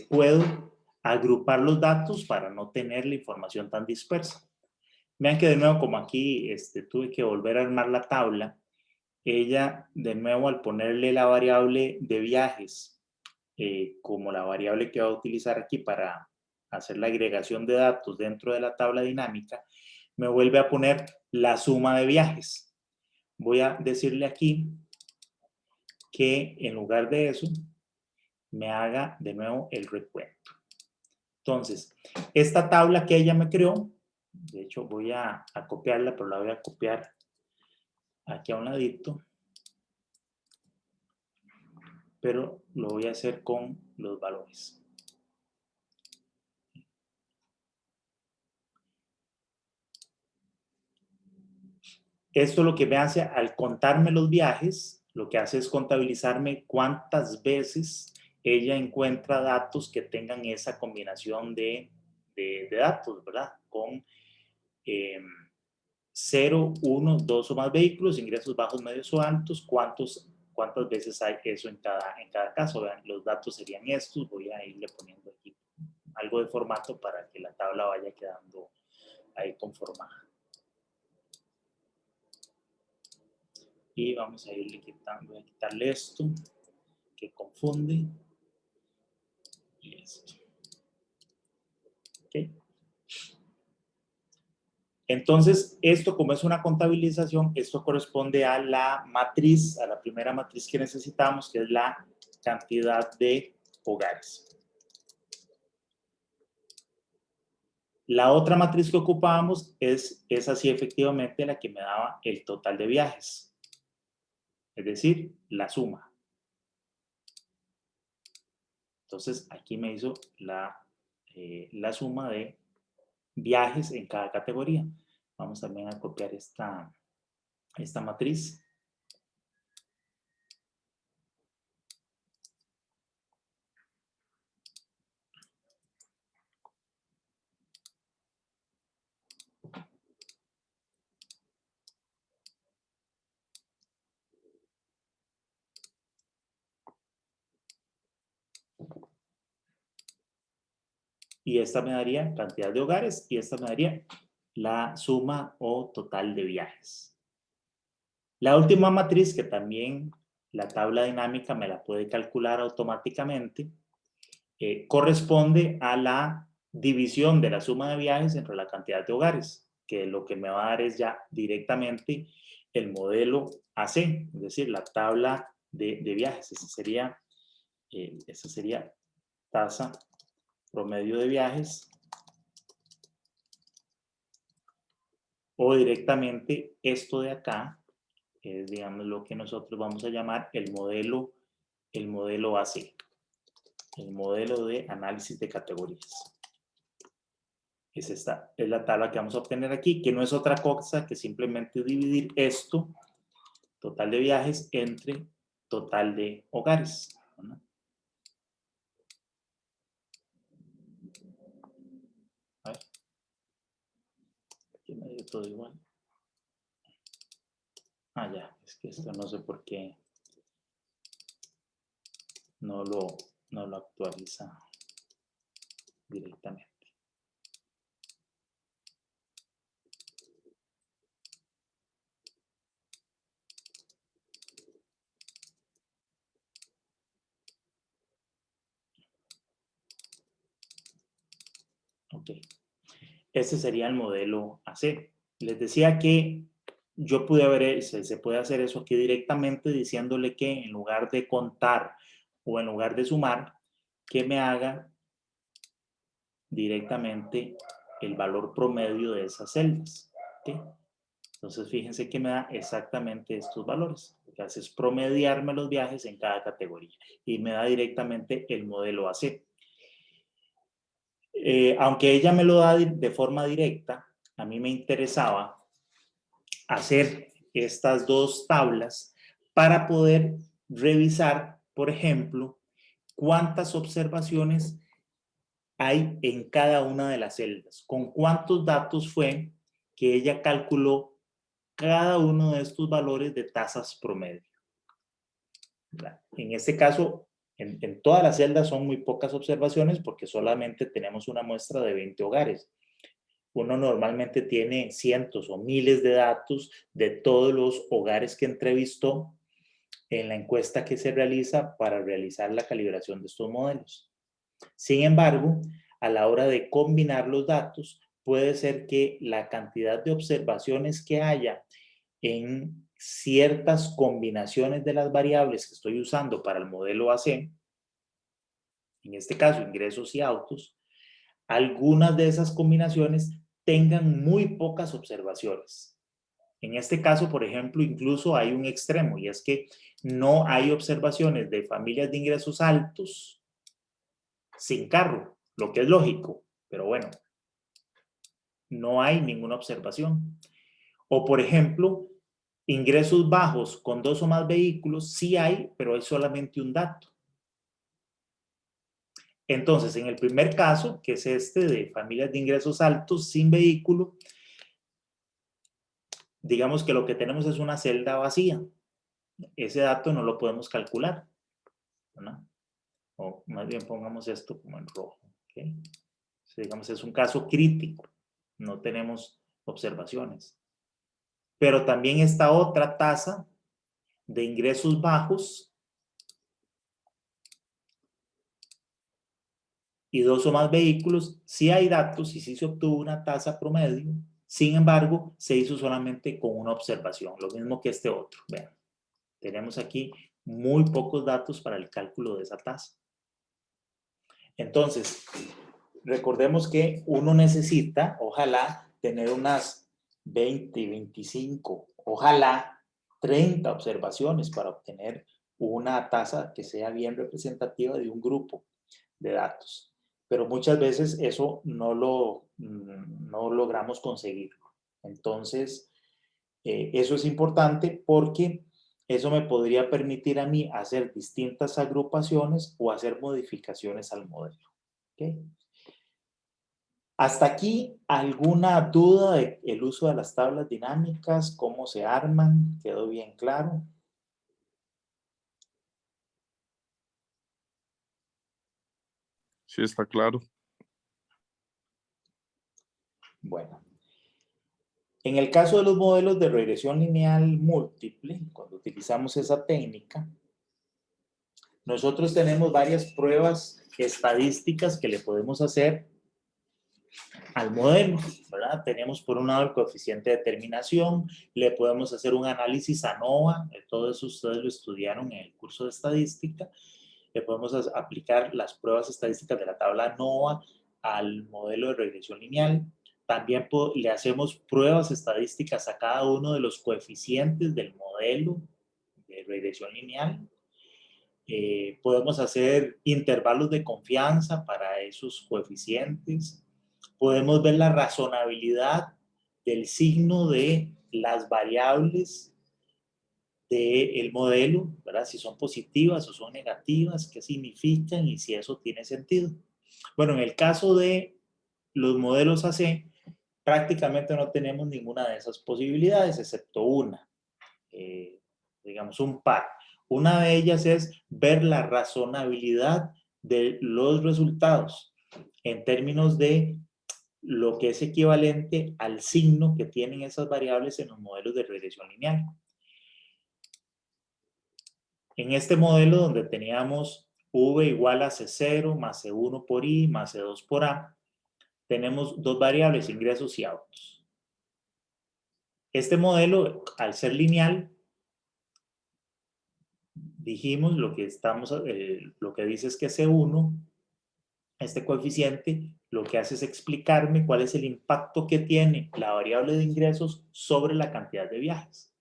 puedo agrupar los datos para no tener la información tan dispersa. Vean que de nuevo, como aquí tuve que volver a armar la tabla, ella de nuevo al ponerle la variable de viajes como la variable que va a utilizar aquí para hacer la agregación de datos dentro de la tabla dinámica, me vuelve a poner la suma de viajes. Voy a decirle aquí que en lugar de eso, me haga de nuevo el recuento. Entonces, esta tabla que ella me creó, de hecho voy a copiarla, pero la voy a copiar aquí a un ladito, pero lo voy a hacer con los valores. Esto lo que me hace al contarme los viajes, lo que hace es contabilizarme cuántas veces ella encuentra datos que tengan esa combinación de datos, ¿verdad? Con 0, 1, 2 o más vehículos, ingresos bajos, medios o altos, cuántas veces hay eso en cada caso. Vean, los datos serían estos, voy a irle poniendo aquí algo de formato para que la tabla vaya quedando ahí conformada. Y vamos a irle quitando, voy a quitarle esto, que confunde, y esto. ¿Okay? Entonces, esto como es una contabilización, esto corresponde a la matriz, a la primera matriz que necesitamos, que es la cantidad de hogares. La otra matriz que ocupábamos es así efectivamente la que me daba el total de viajes, es decir, la suma. Entonces, aquí me hizo la suma de viajes en cada categoría. Vamos también a copiar esta matriz. Y esta me daría cantidad de hogares y esta me daría la suma o total de viajes. La última matriz, que también la tabla dinámica me la puede calcular automáticamente, corresponde a la división de la suma de viajes entre la cantidad de hogares, que lo que me va a dar es ya directamente el modelo AC, es decir, la tabla de viajes. Esa sería tasa promedio de viajes, o directamente esto de acá, que es, digamos, lo que nosotros vamos a llamar el modelo AC, el modelo de análisis de categorías. Es la tabla que vamos a obtener aquí, que no es otra cosa que simplemente dividir esto, total de viajes, entre total de hogares, ¿no? A ver. Aquí me dio todo igual. Ah, ya, es que esto no sé por qué no lo actualiza directamente. Ok. Este sería el modelo AC. Les decía que yo pude haber, se puede hacer eso aquí directamente diciéndole que en lugar de contar o en lugar de sumar, que me haga directamente el valor promedio de esas celdas. ¿Okay? Entonces, fíjense que me da exactamente estos valores. Lo que hace es promediarme los viajes en cada categoría y me da directamente el modelo AC. Aunque ella me lo da de forma directa, a mí me interesaba hacer estas dos tablas para poder revisar, por ejemplo, cuántas observaciones hay en cada una de las celdas, con cuántos datos fue que ella calculó cada uno de estos valores de tasas promedio. En este caso, en todas las celdas son muy pocas observaciones porque solamente tenemos una muestra de 20 hogares. Uno normalmente tiene cientos o miles de datos de todos los hogares que entrevistó en la encuesta que se realiza para realizar la calibración de estos modelos. Sin embargo, a la hora de combinar los datos, puede ser que la cantidad de observaciones que haya en ciertas combinaciones de las variables que estoy usando para el modelo AC, en este caso ingresos y autos, algunas de esas combinaciones tengan muy pocas observaciones. En este caso, por ejemplo, incluso hay un extremo y es que no hay observaciones de familias de ingresos altos sin carro, lo que es lógico, pero bueno, no hay ninguna observación. O por ejemplo, ingresos bajos con 2 o más vehículos, sí hay, pero hay solamente un dato. Entonces, en el primer caso, que es este de familias de ingresos altos sin vehículo, digamos que lo que tenemos es una celda vacía. Ese dato no lo podemos calcular, ¿no? O más bien pongamos esto como en rojo. ¿Okay? Entonces, digamos, es un caso crítico. No tenemos observaciones. Pero también esta otra tasa de ingresos bajos y 2 o más vehículos, sí hay datos y sí se obtuvo una tasa promedio. Sin embargo, se hizo solamente con una observación, lo mismo que este otro. Vean, tenemos aquí muy pocos datos para el cálculo de esa tasa. Entonces, recordemos que uno necesita, ojalá, tener unas 20, 25, ojalá 30 observaciones para obtener una tasa que sea bien representativa de un grupo de datos. Pero muchas veces eso no logramos conseguirlo. Entonces, eso es importante porque eso me podría permitir a mí hacer distintas agrupaciones o hacer modificaciones al modelo. ¿Okay? Hasta aquí, ¿alguna duda del uso de las tablas dinámicas? ¿Cómo se arman? ¿Quedó bien claro? Sí, está claro. Bueno. En el caso de los modelos de regresión lineal múltiple, cuando utilizamos esa técnica, nosotros tenemos varias pruebas estadísticas que le podemos hacer al modelo, ¿verdad? Tenemos por un lado el coeficiente de determinación, le podemos hacer un análisis ANOVA, todo eso ustedes lo estudiaron en el curso de estadística, le podemos aplicar las pruebas estadísticas de la tabla ANOVA al modelo de regresión lineal. También le hacemos pruebas estadísticas a cada uno de los coeficientes del modelo de regresión lineal. Podemos hacer intervalos de confianza para esos coeficientes. Podemos ver la razonabilidad del signo de las variables del modelo, ¿verdad? Si son positivas o son negativas, qué significan y si eso tiene sentido. Bueno, en el caso de los modelos AC, prácticamente no tenemos ninguna de esas posibilidades, excepto una, digamos un par. Una de ellas es ver la razonabilidad de los resultados en términos de lo que es equivalente al signo que tienen esas variables en los modelos de regresión lineal. En este modelo donde teníamos V igual a C0 más C1 por I más C2 por A, tenemos dos variables, ingresos y autos. Este modelo, al ser lineal, dijimos lo que dice es que C1, este coeficiente, lo que hace es explicarme cuál es el impacto que tiene la variable de ingresos sobre la cantidad de viajes.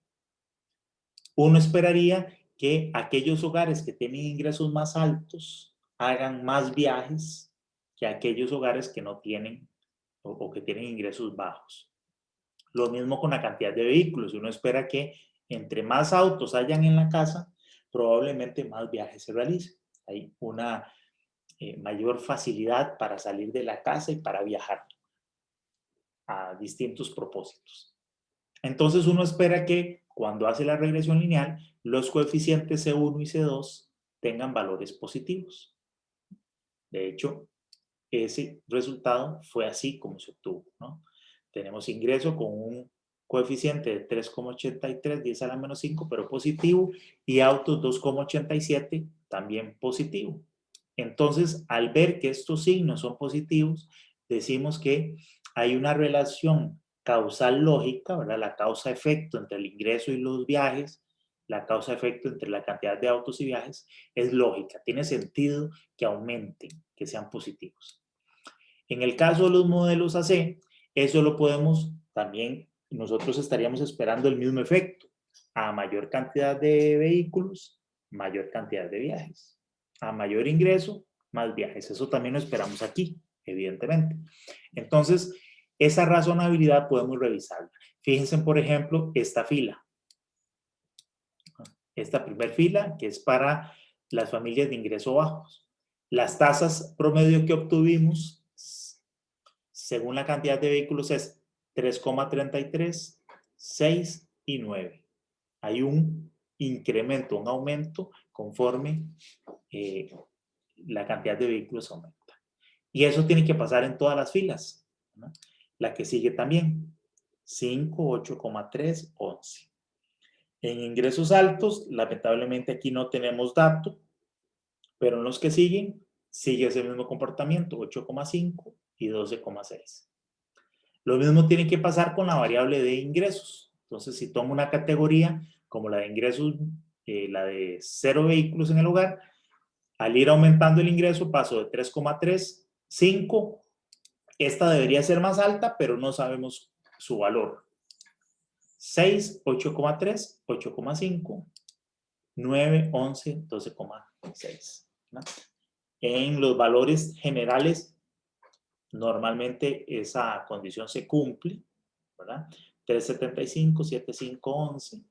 Uno esperaría que aquellos hogares que tienen ingresos más altos hagan más viajes que aquellos hogares que no tienen o que tienen ingresos bajos. Lo mismo con la cantidad de vehículos. Uno espera que entre más autos hayan en la casa, probablemente más viajes se realicen. Hay una mayor facilidad para salir de la casa y para viajar a distintos propósitos. Entonces uno espera que cuando hace la regresión lineal, los coeficientes C1 y C2 tengan valores positivos. De hecho, ese resultado fue así como se obtuvo, ¿no? Tenemos ingreso con un coeficiente de 3,83, 10 a la menos 5, pero positivo, y autos 2,87, también positivo. Entonces, al ver que estos signos son positivos, decimos que hay una relación causal lógica, ¿verdad? La causa-efecto entre el ingreso y los viajes, la causa-efecto entre la cantidad de autos y viajes, es lógica. Tiene sentido que aumenten, que sean positivos. En el caso de los modelos AC, eso lo podemos también, nosotros estaríamos esperando el mismo efecto. A mayor cantidad de vehículos, mayor cantidad de viajes. A mayor ingreso, más viajes. Eso también lo esperamos aquí, evidentemente. Entonces, esa razonabilidad podemos revisarla. Fíjense, por ejemplo, esta fila. Esta primera fila, que es para las familias de ingreso bajos. Las tasas promedio que obtuvimos, según la cantidad de vehículos, es 3,33, 6 y 9. Hay un incremento, un aumento conforme la cantidad de vehículos aumenta. Y eso tiene que pasar en todas las filas, ¿no? La que sigue también, 5, 8,3, 11. En ingresos altos, lamentablemente aquí no tenemos dato, pero en los que siguen, sigue ese mismo comportamiento, 8,5 y 12,6. Lo mismo tiene que pasar con la variable de ingresos. Entonces, si tomo una categoría como la de ingresos, la de 0 vehículos en el hogar, al ir aumentando el ingreso paso de 3,3, 5. Esta debería ser más alta, pero no sabemos su valor. 6, 8,3, 8,5, 9, 11, 12,6. ¿no? En los valores generales, normalmente esa condición se cumple, ¿verdad? 3,75, 7,5, 11,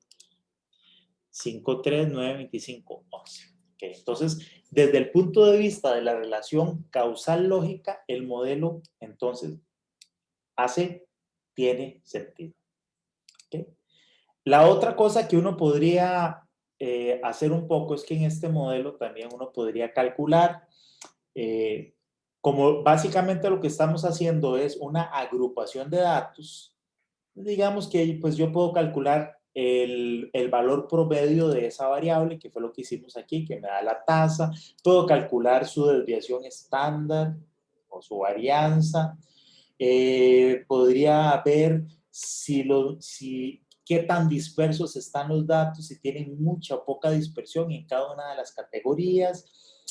5,3, 9, 25, 11. Okay. Entonces, desde el punto de vista de la relación causal lógica, el modelo, entonces, tiene sentido. Okay. La otra cosa que uno podría hacer un poco es que en este modelo también uno podría calcular, como básicamente lo que estamos haciendo es una agrupación de datos, digamos que pues yo puedo calcular el valor promedio de esa variable, que fue lo que hicimos aquí, que me da la tasa, puedo calcular su desviación estándar o su varianza, podría ver qué tan dispersos están los datos, si tienen mucha o poca dispersión en cada una de las categorías,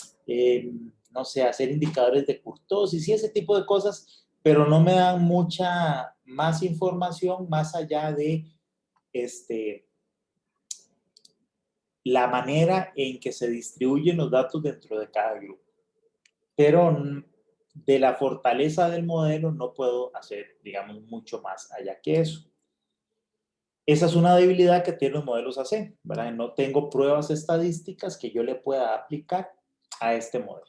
no sé, hacer indicadores de kurtosis y ese tipo de cosas, pero no me dan mucha más información más allá de la manera en que se distribuyen los datos dentro de cada grupo. Pero de la fortaleza del modelo no puedo hacer, digamos, mucho más allá que eso. Esa es una debilidad que tienen los modelos AC, ¿verdad? No tengo pruebas estadísticas que yo le pueda aplicar a este modelo.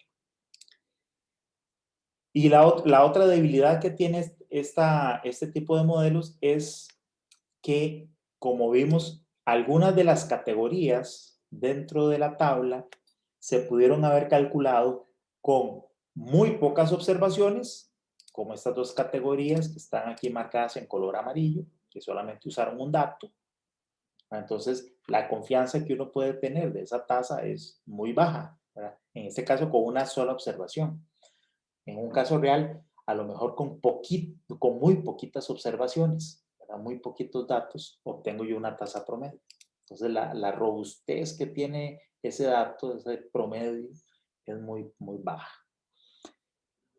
Y la otra debilidad que tiene este tipo de modelos es que, como vimos, algunas de las categorías dentro de la tabla se pudieron haber calculado con muy pocas observaciones, como estas dos categorías que están aquí marcadas en color amarillo, que solamente usaron un dato. Entonces, la confianza que uno puede tener de esa tasa es muy baja, ¿verdad? En este caso, con una sola observación. En un caso real, a lo mejor con muy poquitas observaciones, ¿verdad? Muy poquitos datos, obtengo yo una tasa promedio. Entonces, la robustez que tiene ese dato, ese promedio, es muy baja.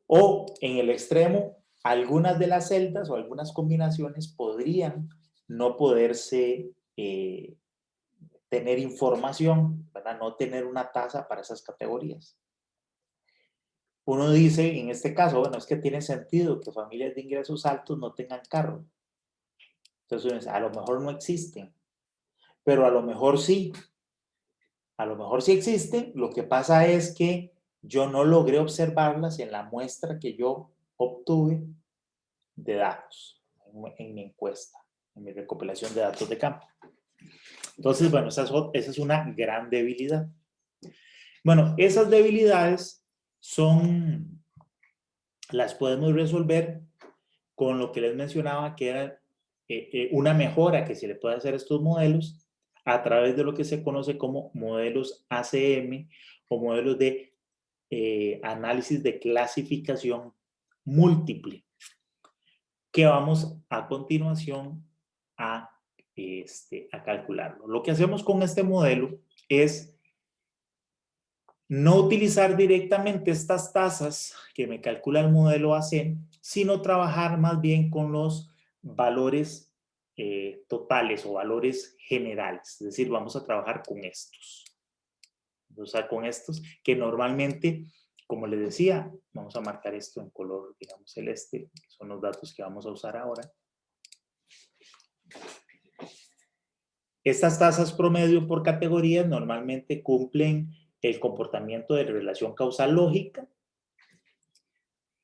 O en el extremo, algunas de las celdas o algunas combinaciones podrían no poderse tener información, ¿verdad? No tener una tasa para esas categorías. Uno dice, en este caso, bueno, es que tiene sentido que familias de ingresos altos no tengan carro. Entonces uno dice, a lo mejor no existen, pero a lo mejor sí. A lo mejor sí existen, lo que pasa es que yo no logré observarlas en la muestra que yo obtuve de datos en mi encuesta, en mi recopilación de datos de campo. Entonces, bueno, esa es una gran debilidad. Bueno, esas debilidades las podemos resolver con lo que les mencionaba, que era una mejora que se le puede hacer a estos modelos a través de lo que se conoce como modelos ACM o modelos de análisis de clasificación múltiple, que vamos a continuación a calcularlo. Lo que hacemos con este modelo es no utilizar directamente estas tasas que me calcula el modelo AC, sino trabajar más bien con los valores totales o valores generales. Es decir, vamos a trabajar con estos. O sea, con estos que normalmente, como les decía, vamos a marcar esto en color, digamos, celeste, que son los datos que vamos a usar ahora. Estas tasas promedio por categorías normalmente cumplen el comportamiento de relación causal lógica,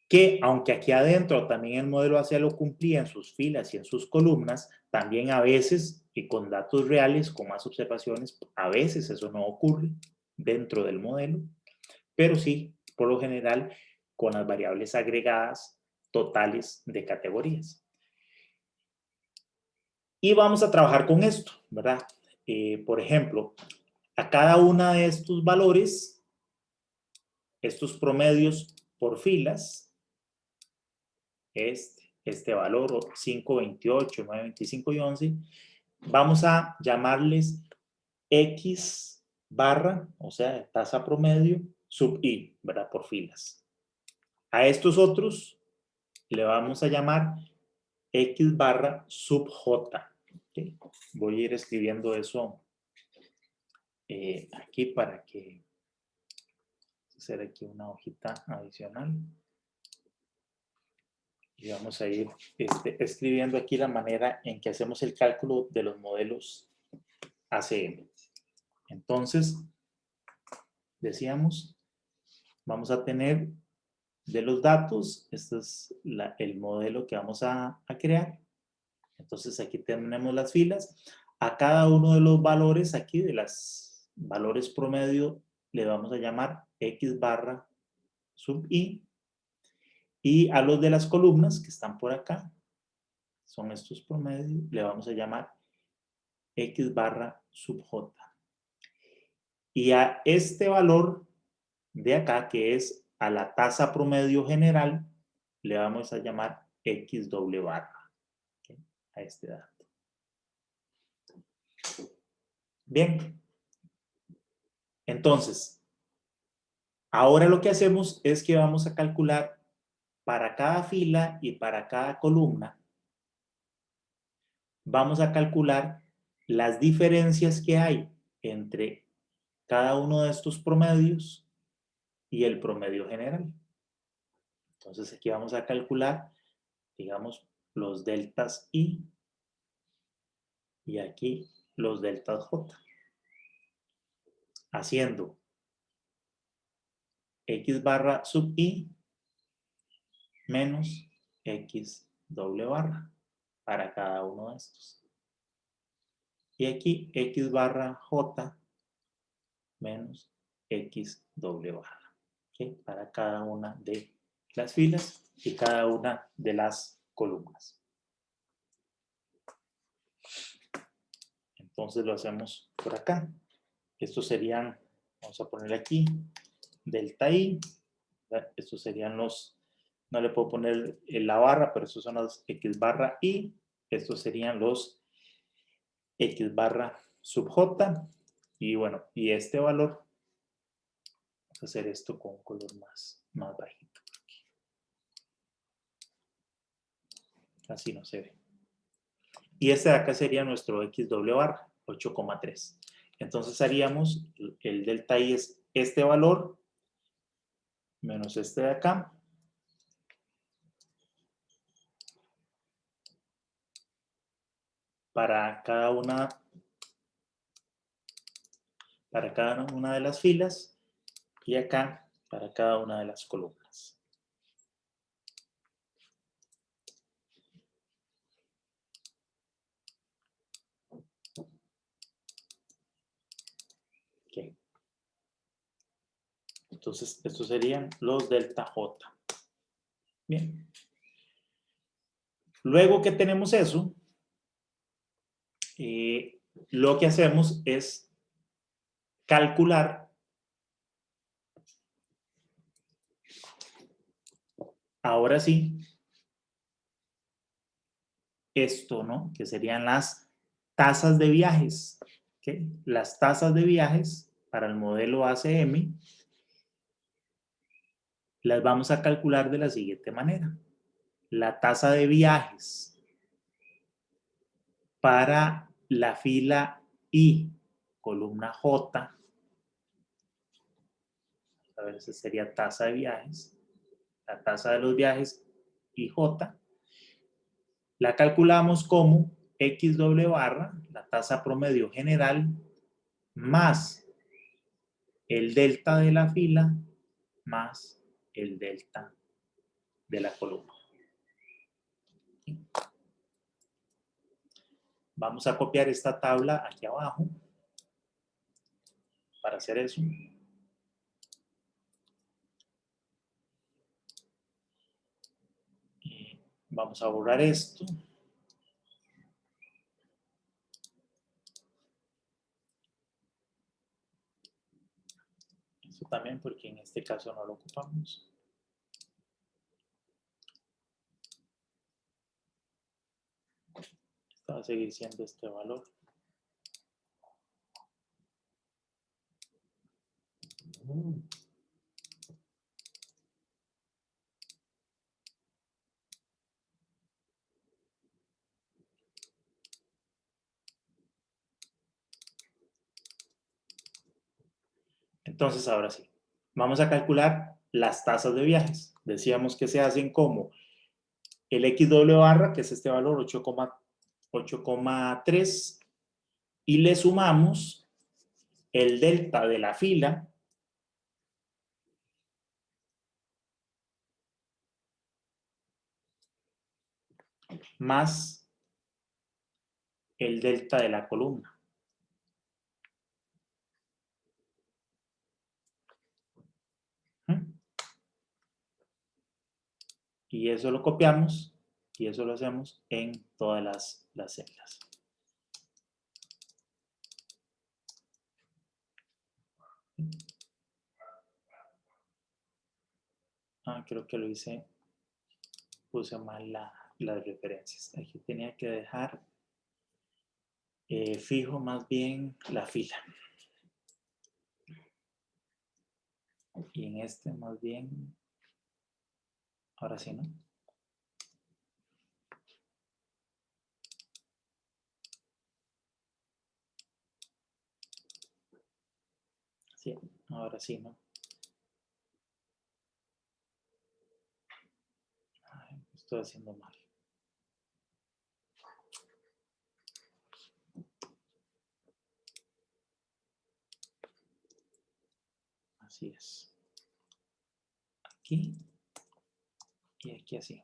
que aunque aquí adentro también el modelo AC lo cumplía en sus filas y en sus columnas, también a veces, y con datos reales, con más observaciones, a veces eso no ocurre dentro del modelo, pero sí, por lo general, con las variables agregadas totales de categorías. Y vamos a trabajar con esto, ¿verdad? Por ejemplo, a cada una de estos valores, estos promedios por filas, este valor 5, 28, 9, 25 y 11, vamos a llamarles X barra, o sea, tasa promedio, sub I, ¿verdad? Por filas. A estos otros le vamos a llamar X barra sub J. ¿Okay? Voy a ir escribiendo eso aquí para que hacer aquí una hojita adicional. Y vamos a ir escribiendo aquí la manera en que hacemos el cálculo de los modelos ACM. Entonces, decíamos, vamos a tener de los datos, este es el modelo que vamos a crear. Entonces, aquí tenemos las filas. A cada uno de los valores aquí, de los valores promedio, le vamos a llamar X barra sub I. Y a los de las columnas que están por acá, son estos promedios, le vamos a llamar X barra sub J. Y a este valor de acá, que es a la tasa promedio general, le vamos a llamar X doble barra, ¿okay? A este dato. Bien. Entonces, ahora lo que hacemos es que vamos a calcular para cada fila y para cada columna, vamos a calcular las diferencias que hay entre cada uno de estos promedios y el promedio general. Entonces aquí vamos a calcular, digamos, los deltas I y aquí los deltas J. Haciendo X barra sub I menos X doble barra para cada uno de estos. Y aquí X barra J menos X doble barra, ¿okay? Para cada una de las filas y cada una de las columnas. Entonces lo hacemos por acá. Estos serían, vamos a poner aquí, delta I. Estos serían los No le puedo poner la barra, pero estos son los X barra Y. Estos serían los X barra sub J. Y bueno, y este valor, vamos a hacer esto con un color más bajito. Así no se ve. Y este de acá sería nuestro X doble barra, 8,3. Entonces haríamos, el delta I es este valor menos este de acá. Para cada una de las filas y acá para cada una de las columnas. Okay. Entonces, estos serían los delta J. Bien. Luego que tenemos eso, lo que hacemos es calcular ahora sí esto, ¿no? Que serían las tasas de viajes. ¿Okay? Las tasas de viajes para el modelo ACM las vamos a calcular de la siguiente manera. La tasa de viajes para la fila I, columna J, a ver, esa sería tasa de viajes, la tasa de los viajes IJ, la calculamos como X doble barra, la tasa promedio general, más el delta de la fila, más el delta de la columna. Vamos a copiar esta tabla aquí abajo para hacer eso. Y vamos a borrar esto. Esto también porque en este caso no lo ocupamos. Esto va a seguir siendo este valor. Entonces, ahora sí, vamos a calcular las tasas de viajes. Decíamos que se hacen como el X doble barra, que es este valor 8,3, y le sumamos el delta de la fila más el delta de la columna. Y eso lo copiamos y eso lo hacemos en todas las celdas. Creo que lo hice, puse mal las referencias. Aquí tenía que dejar fijo más bien la fila. Y en este más bien, ahora sí, ¿no? Sí, ahora sí, ¿no? Ay, estoy haciendo mal. Así es. Aquí y aquí así.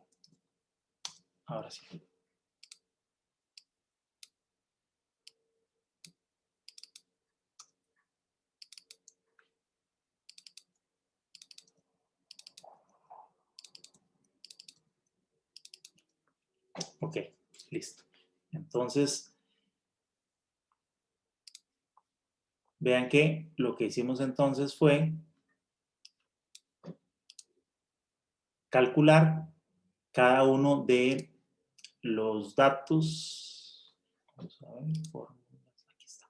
Ahora sí. Ok, listo. Entonces, vean que lo que hicimos entonces fue calcular cada uno de los datos. Vamos a ver, fórmulas, aquí está.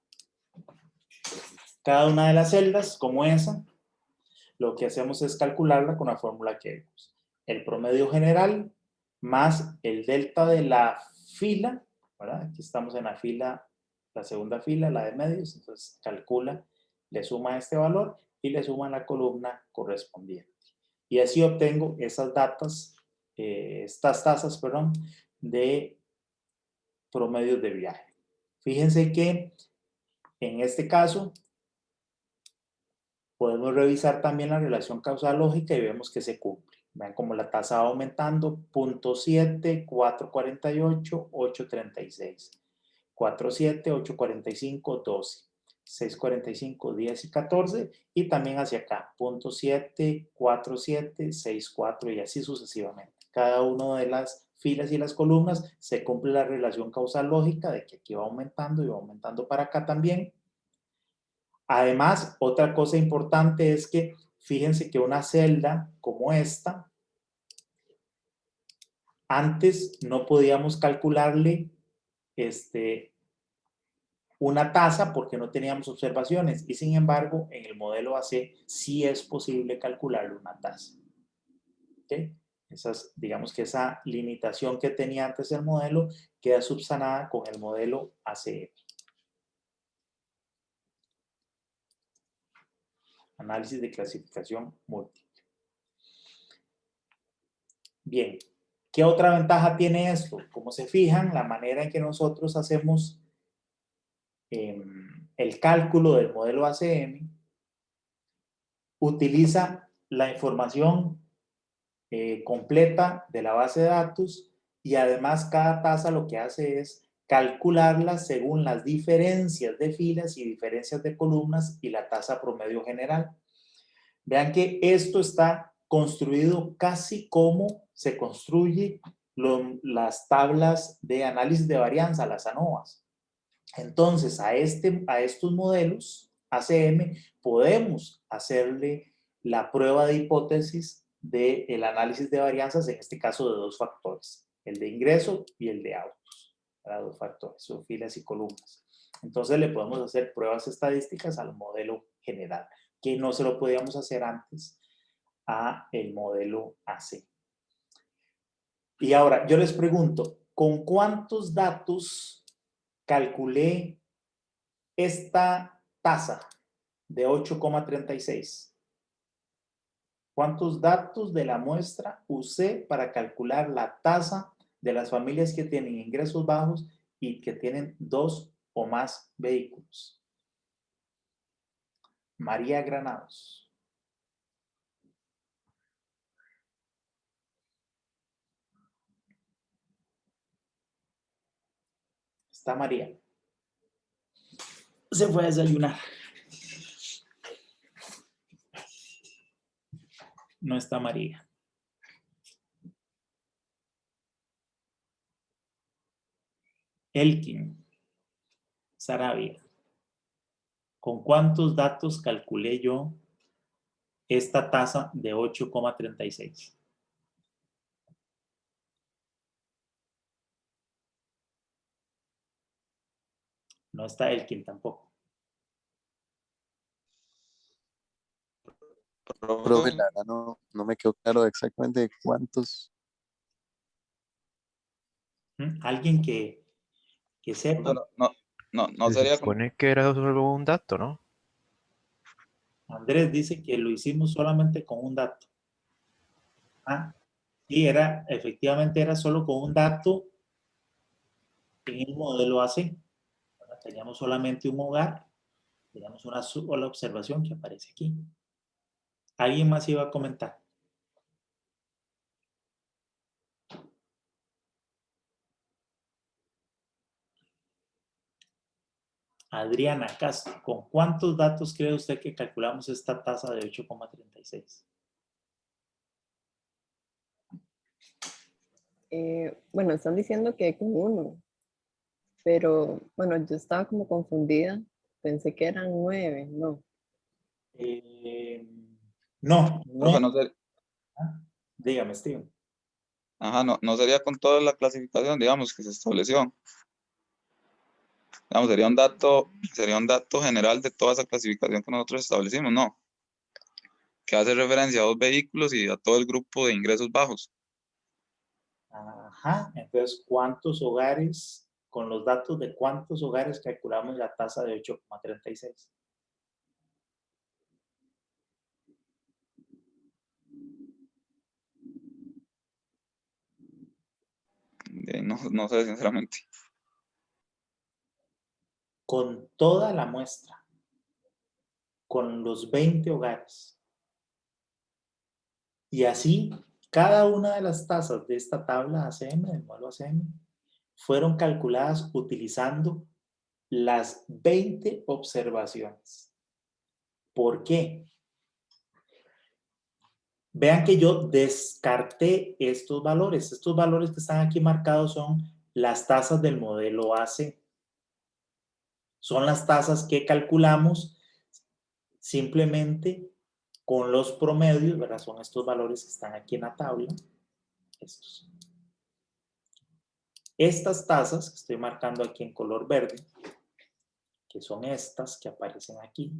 Cada una de las celdas, como esa, lo que hacemos es calcularla con la fórmula que vimos. El promedio general más el delta de la fila, ¿verdad? Aquí estamos en la fila, la segunda fila, la de medios, entonces calcula, le suma este valor y le suma la columna correspondiente. Y así obtengo esas datas, estas tasas, perdón, de promedios de viaje. Fíjense que en este caso podemos revisar también la relación causal lógica y vemos que se cumple. Vean cómo la tasa va aumentando, 0.7, 4.48, 8.36, 4.7, 8.45, 12, 6.45, 10 y 14, y también hacia acá, 0.7, 4.7, 6.4 y así sucesivamente. Cada una de las filas y las columnas se cumple la relación causal lógica de que aquí va aumentando y va aumentando para acá también. Además, otra cosa importante es que fíjense que una celda como esta, antes no podíamos calcularle una tasa porque no teníamos observaciones y sin embargo en el modelo AC sí es posible calcularle una tasa. ¿Okay? Digamos que esa limitación que tenía antes el modelo queda subsanada con el modelo ACM. Análisis de clasificación múltiple. Bien, ¿qué otra ventaja tiene esto? Como se fijan, la manera en que nosotros hacemos el cálculo del modelo ACM utiliza la información completa de la base de datos y además cada tasa lo que hace es calcularla según las diferencias de filas y diferencias de columnas y la tasa promedio general. Vean que esto está construido casi como se construye las tablas de análisis de varianza, las ANOVAs. Entonces, a estos modelos ACM podemos hacerle la prueba de hipótesis del análisis de varianzas, en este caso de dos factores, el de ingreso y el de autos, para dos factores, son filas y columnas. Entonces, le podemos hacer pruebas estadísticas al modelo general, que no se lo podíamos hacer antes a el modelo AC. Y ahora, yo les pregunto, ¿con cuántos datos calculé esta tasa de 8,36? ¿Cuántos datos de la muestra usé para calcular la tasa de las familias que tienen ingresos bajos y que tienen 2 o más vehículos? María Granados. Está María. Se fue a desayunar. No está María. Elkin. Sarabia. ¿Con cuántos datos calculé yo esta tasa de 8,36? No está Elkin tampoco. Profe, la verdad no me quedó claro exactamente cuántos. Alguien que sepa. No Se sería como... supone que era solo un dato, ¿no? Andrés dice que lo hicimos solamente con un dato. Ah, sí, efectivamente era solo con un dato en el modelo AC. Teníamos solamente un hogar, teníamos una sola observación que aparece aquí. ¿Alguien más iba a comentar? Adriana Castro, ¿con cuántos datos cree usted que calculamos esta tasa de 8,36? Bueno, están diciendo que con uno, pero bueno, yo estaba como confundida, pensé que eran 9, no. No, Profe, no, Dígame, Steven. Ajá, no sería con toda la clasificación, digamos, que se estableció. Digamos, sería un dato general de toda esa clasificación que nosotros establecimos, ¿no? Que hace referencia a 2 vehículos y a todo el grupo de ingresos bajos. Ajá, entonces, ¿cuántos hogares, con los datos de cuántos hogares calculamos la tasa de 8,36? No sé, sinceramente. Con toda la muestra, con los 20 hogares. Y así, cada una de las tasas de esta tabla ACM, del modelo ACM, fueron calculadas utilizando las 20 observaciones. ¿Por qué? Vean que yo descarté estos valores. Estos valores que están aquí marcados son las tasas del modelo AC. Son las tasas que calculamos simplemente con los promedios, ¿verdad? Son estos valores que están aquí en la tabla. Estos. Estas tasas que estoy marcando aquí en color verde, que son estas que aparecen aquí,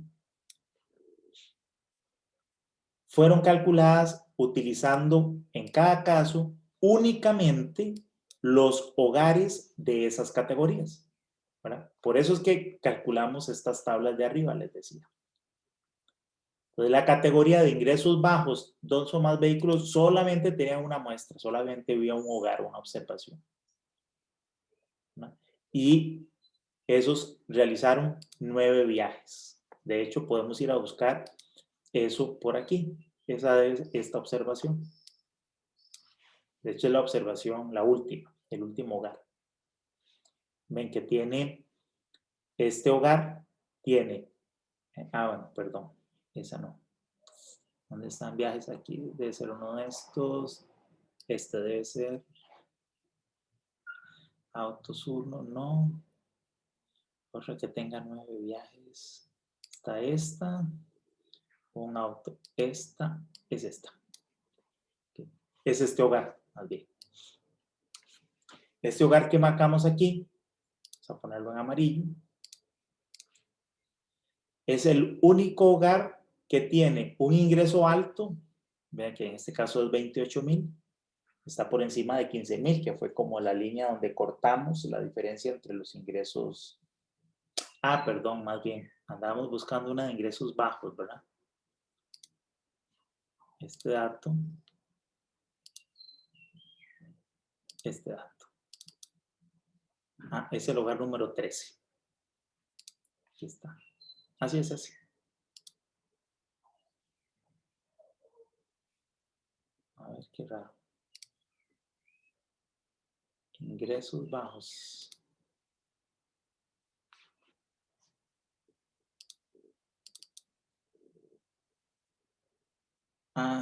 fueron calculadas utilizando en cada caso únicamente los hogares de esas categorías, ¿verdad? Por eso es que calculamos estas tablas de arriba, les decía. Entonces, la categoría de ingresos bajos, 2 o más vehículos, solamente tenía una muestra, solamente había un hogar, una observación, ¿no? Y esos realizaron 9 viajes. De hecho, podemos ir a buscar eso por aquí. Esa es esta observación. De hecho, es la observación, la última, el último hogar. Ven que tiene, este hogar tiene, bueno, perdón, esa no. ¿Dónde están viajes aquí? Debe ser uno de estos. Este debe ser Autosurno, no. Otra que tenga 9 viajes. Está esta. Un auto. Esta es esta. Es este hogar, más bien. Este hogar que marcamos aquí, vamos a ponerlo en amarillo, es el único hogar que tiene un ingreso alto. Vean que en este caso es 28,000. Está por encima de 15,000, que fue como la línea donde cortamos la diferencia entre los ingresos. Perdón, más bien, andábamos buscando una de ingresos bajos, ¿verdad? Este dato. Este dato. Es el hogar número 13. Aquí está. Así es así. A ver, qué raro. Ingresos bajos.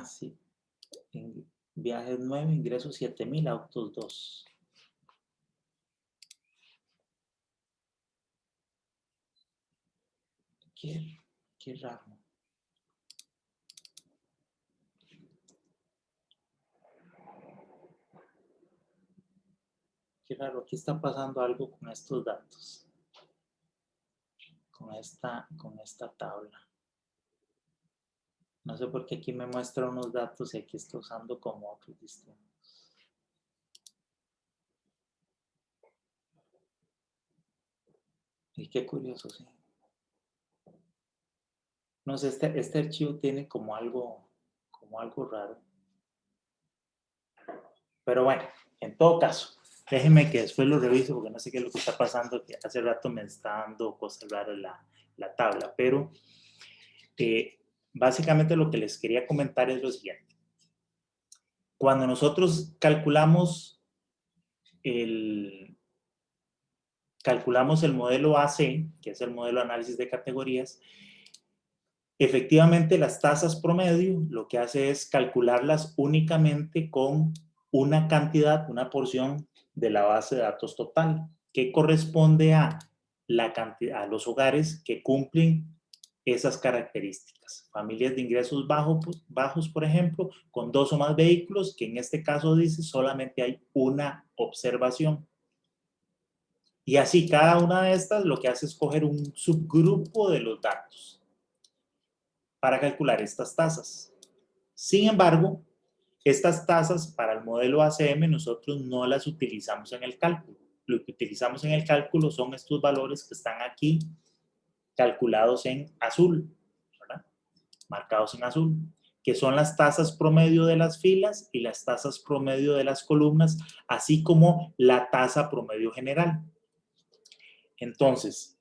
Sí. En viajes 9, ingresos 7,000, autos 2. Qué raro. Qué raro, aquí está pasando algo con estos datos. Con esta tabla. No sé por qué aquí me muestra unos datos y aquí está usando como otros distintos. Y qué curioso, sí. No sé, este archivo tiene como algo raro. Pero bueno, en todo caso, déjenme que después lo revise porque no sé qué es lo que está pasando, que hace rato me está dando cosas raras la tabla, pero básicamente lo que les quería comentar es lo siguiente. Cuando nosotros calculamos el modelo AC, que es el modelo de análisis de categorías, efectivamente las tasas promedio lo que hace es calcularlas únicamente con una cantidad, una porción de la base de datos total, que corresponde a la cantidad, a los hogares que cumplen esas características. Familias de ingresos bajos, por ejemplo, con 2 o más vehículos, que en este caso dice solamente hay una observación. Y así cada una de estas lo que hace es coger un subgrupo de los datos para calcular estas tasas. Sin embargo, estas tasas para el modelo ACM nosotros no las utilizamos en el cálculo. Lo que utilizamos en el cálculo son estos valores que están aquí calculados en azul, ¿verdad? Marcados en azul, que son las tasas promedio de las filas y las tasas promedio de las columnas, así como la tasa promedio general. Entonces,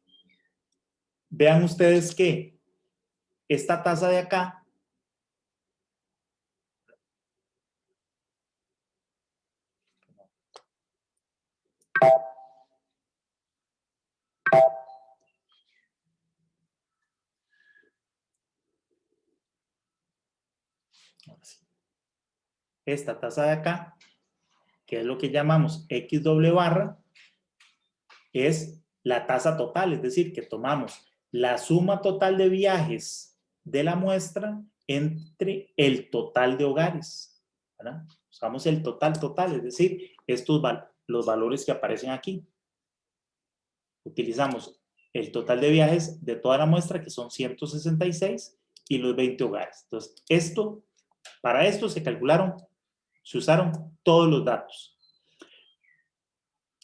vean ustedes que esta tasa de acá esta tasa de acá, que es lo que llamamos X doble barra, es la tasa total, es decir, que tomamos la suma total de viajes de la muestra entre el total de hogares, ¿verdad? Usamos el total, es decir, los valores que aparecen aquí. Utilizamos el total de viajes de toda la muestra, que son 166, y los 20 hogares. Entonces, para esto se usaron todos los datos.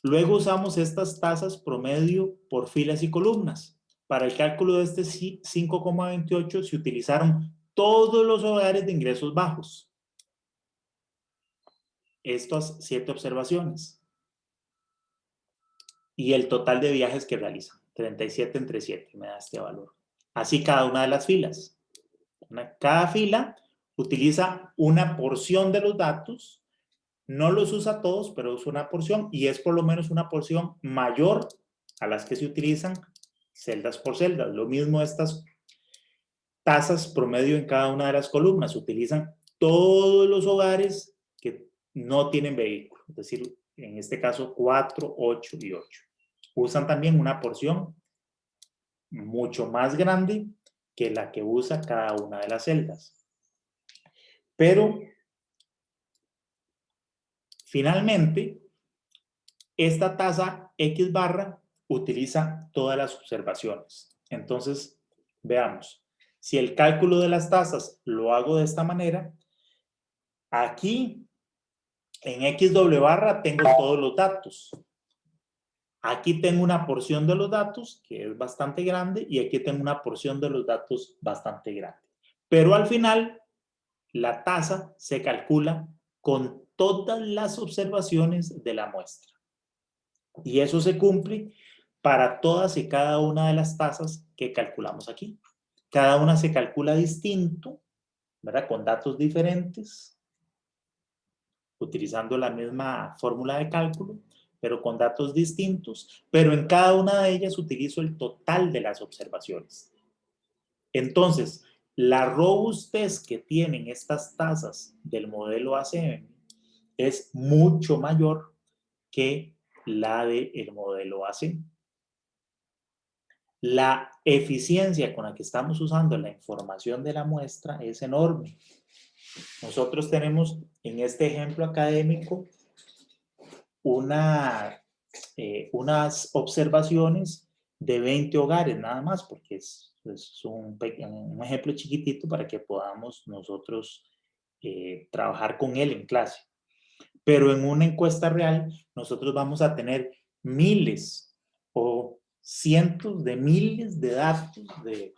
Luego usamos estas tasas promedio por filas y columnas. Para el cálculo de este 5,28 se utilizaron todos los hogares de ingresos bajos. Estas 7 observaciones. Y el total de viajes que realizan. 37 entre 7 me da este valor. Así cada una de las filas. Cada fila utiliza una porción de los datos. No los usa todos, pero usa una porción y es por lo menos una porción mayor a las que se utilizan celdas por celdas. Lo mismo estas tasas promedio en cada una de las columnas. Utilizan todos los hogares que no tienen vehículo. Es decir, en este caso 4, 8 y 8. Usan también una porción mucho más grande que la que usa cada una de las celdas. Pero finalmente, esta tasa X barra utiliza todas las observaciones. Entonces, veamos. Si el cálculo de las tasas lo hago de esta manera, aquí en X doble barra tengo todos los datos. Aquí tengo una porción de los datos que es bastante grande y aquí tengo una porción de los datos bastante grande. Pero al final, la tasa se calcula con todas las observaciones de la muestra. Y eso se cumple para todas y cada una de las tasas que calculamos aquí. Cada una se calcula distinto, ¿verdad? Con datos diferentes, utilizando la misma fórmula de cálculo, pero con datos distintos, pero en cada una de ellas utilizo el total de las observaciones. Entonces, la robustez que tienen estas tasas del modelo ACM es mucho mayor que la del modelo AC. La eficiencia con la que estamos usando la información de la muestra es enorme. Nosotros tenemos en este ejemplo académico unas observaciones de 20 hogares nada más, porque es un ejemplo chiquitito para que podamos nosotros trabajar con él en clase. Pero en una encuesta real nosotros vamos a tener miles o cientos de miles de datos de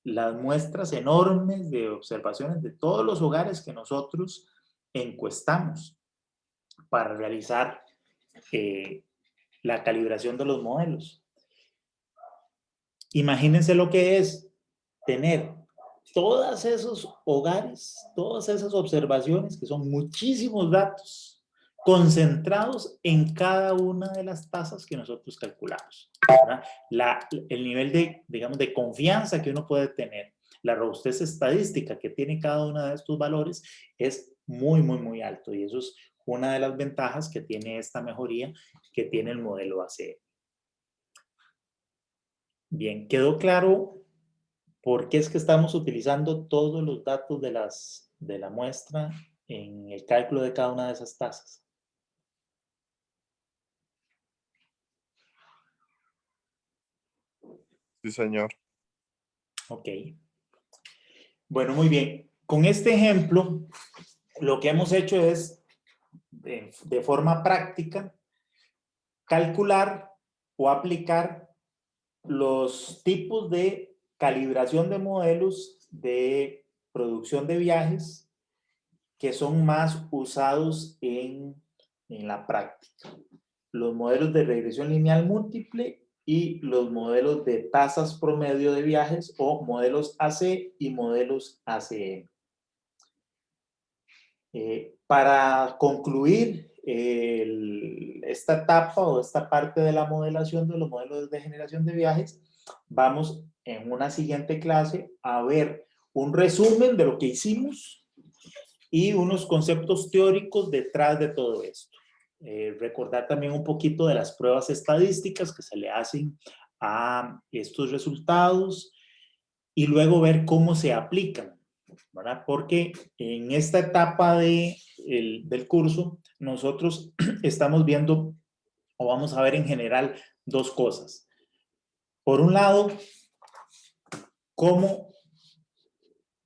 las muestras enormes de observaciones de todos los hogares que nosotros encuestamos para realizar la calibración de los modelos. Imagínense lo que es tener todos esos hogares, todas esas observaciones, que son muchísimos datos, concentrados en cada una de las tasas que nosotros calculamos. El nivel de, digamos, de confianza que uno puede tener, la robustez estadística que tiene cada uno de estos valores es muy, muy, muy alto. Y eso es una de las ventajas que tiene esta mejoría que tiene el modelo ACM. Bien, ¿quedó claro ¿Por qué es que estamos utilizando todos los datos de la muestra en el cálculo de cada una de esas tasas? Sí, señor. Ok. Bueno, muy bien. Con este ejemplo, lo que hemos hecho es, de forma práctica, calcular o aplicar los tipos de calibración de modelos de producción de viajes que son más usados en la práctica. Los modelos de regresión lineal múltiple y los modelos de tasas promedio de viajes o modelos AC y modelos ACM. Para concluir esta etapa o esta parte de la modelación de los modelos de generación de viajes, vamos en una siguiente clase a ver un resumen de lo que hicimos y unos conceptos teóricos detrás de todo esto. Recordar también un poquito de las pruebas estadísticas que se le hacen a estos resultados y luego ver cómo se aplican, ¿verdad? Porque en esta etapa del curso nosotros estamos viendo o vamos a ver en general dos cosas. Por un lado,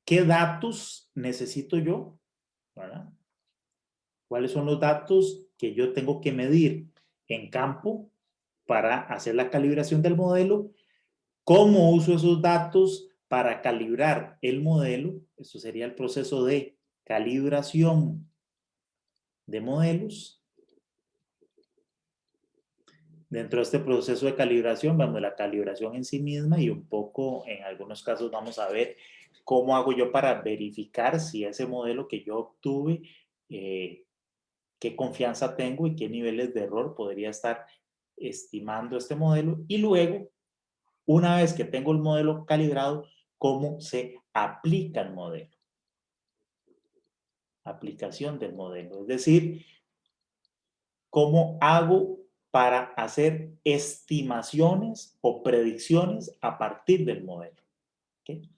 ¿qué datos necesito yo? ¿Verdad? ¿Cuáles son los datos que yo tengo que medir en campo para hacer la calibración del modelo? ¿Cómo uso esos datos para calibrar el modelo? Eso sería el proceso de calibración de modelos. Dentro de este proceso de calibración, vamos a la calibración en sí misma y un poco, en algunos casos, vamos a ver cómo hago yo para verificar si ese modelo que yo obtuve, qué confianza tengo y qué niveles de error podría estar estimando este modelo. Y luego, una vez que tengo el modelo calibrado, cómo se aplica el modelo. Aplicación del modelo. Es decir, cómo hago para hacer estimaciones o predicciones a partir del modelo. ¿Okay?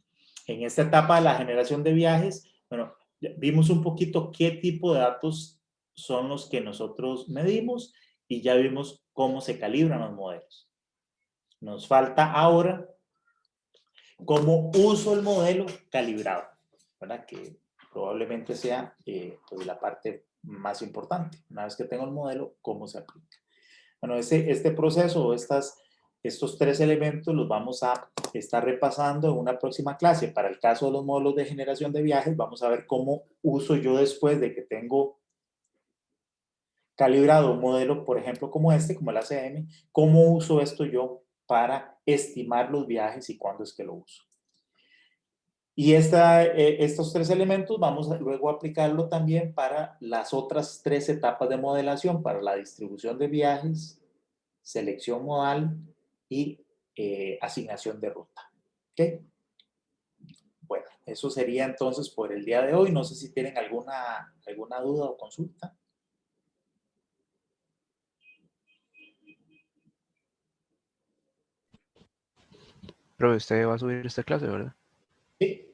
En esta etapa de la generación de viajes, bueno, vimos un poquito qué tipo de datos son los que nosotros medimos y ya vimos cómo se calibran los modelos. Nos falta ahora cómo uso el modelo calibrado, ¿verdad? Que probablemente sea pues la parte más importante. Una vez que tengo el modelo, cómo se aplica. Bueno, este proceso, estos tres elementos los vamos a estar repasando en una próxima clase. Para el caso de los módulos de generación de viajes, vamos a ver cómo uso yo después de que tengo calibrado un modelo, por ejemplo, como este, como el ACM, cómo uso esto yo para estimar los viajes y cuándo es que lo uso. Y estos tres elementos vamos a luego aplicarlo también para las otras tres etapas de modelación, para la distribución de viajes, selección modal y asignación de ruta. ¿Ok? Bueno, eso sería entonces por el día de hoy. No sé si tienen alguna duda o consulta. Pero usted va a subir esta clase, ¿verdad? Sí.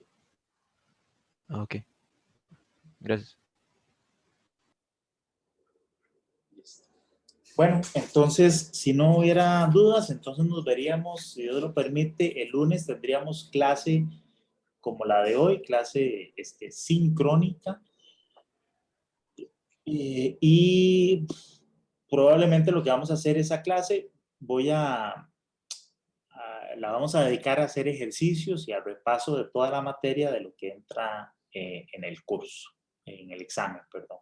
Ah, ok. Gracias. Bueno, entonces, si no hubiera dudas, entonces nos veríamos, si Dios lo permite, el lunes tendríamos clase como la de hoy, clase sincrónica. Y probablemente lo que vamos a hacer esa clase, la vamos a dedicar a hacer ejercicios y al repaso de toda la materia de lo que entra en el curso, en el examen, perdón.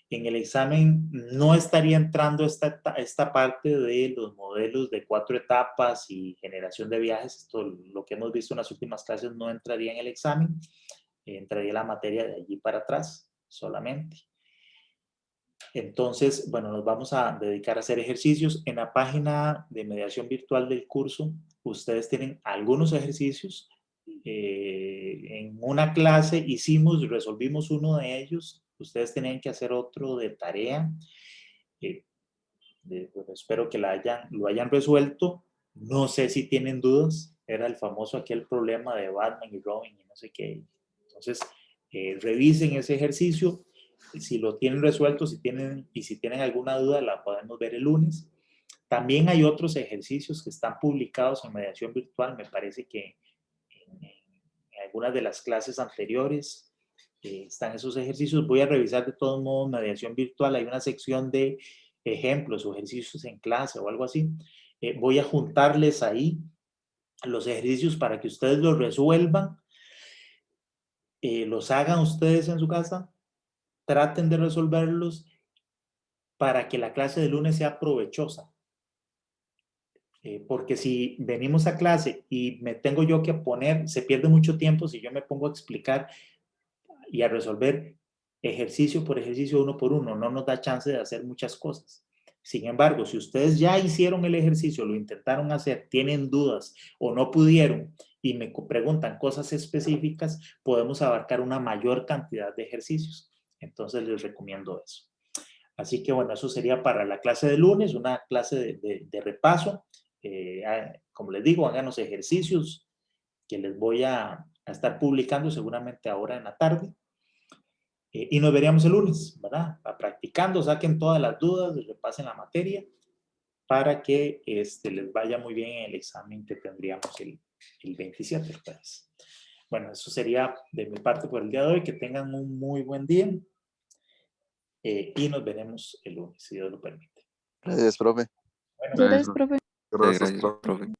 En el examen no estaría entrando esta parte de los modelos de 4 etapas y generación de viajes. Esto, lo que hemos visto en las últimas clases, no entraría en el examen. Entraría la materia de allí para atrás solamente. Entonces, bueno, nos vamos a dedicar a hacer ejercicios. En la página de mediación virtual del curso, ustedes tienen algunos ejercicios. En una clase resolvimos uno de ellos. Ustedes tenían que hacer otro de tarea. Bueno, espero que lo hayan resuelto. No sé si tienen dudas. Era el famoso aquel problema de Batman y Robin y no sé qué. Entonces, revisen ese ejercicio. Si lo tienen resuelto, si tienen alguna duda, la podemos ver el lunes. También hay otros ejercicios que están publicados en Mediación Virtual. Me parece que en algunas de las clases anteriores están esos ejercicios. Voy a revisar de todos modos Mediación Virtual. Hay una sección de ejemplos o ejercicios en clase o algo así. Voy a juntarles ahí los ejercicios para que ustedes los resuelvan, los hagan ustedes en su casa, traten de resolverlos para que la clase de lunes sea provechosa. Porque si venimos a clase y me tengo yo que poner, se pierde mucho tiempo si yo me pongo a explicar y a resolver ejercicio por ejercicio, uno por uno. No nos da chance de hacer muchas cosas. Sin embargo, si ustedes ya hicieron el ejercicio, lo intentaron hacer, tienen dudas o no pudieron y me preguntan cosas específicas, podemos abarcar una mayor cantidad de ejercicios. Entonces les recomiendo eso. Así que bueno, eso sería para la clase de lunes, una clase de repaso. Como les digo, hagan los ejercicios que les voy a estar publicando seguramente ahora en la tarde. Y nos veríamos el lunes, ¿verdad? Practicando, saquen todas las dudas, repasen la materia para que les vaya muy bien en el examen que tendríamos el 27 de jueves. Bueno, eso sería de mi parte por el día de hoy. Que tengan un muy buen día y nos veremos el lunes, si Dios lo permite. Gracias, profe. Bueno, Gracias, profe. Gracias, Gracias, profe. profe.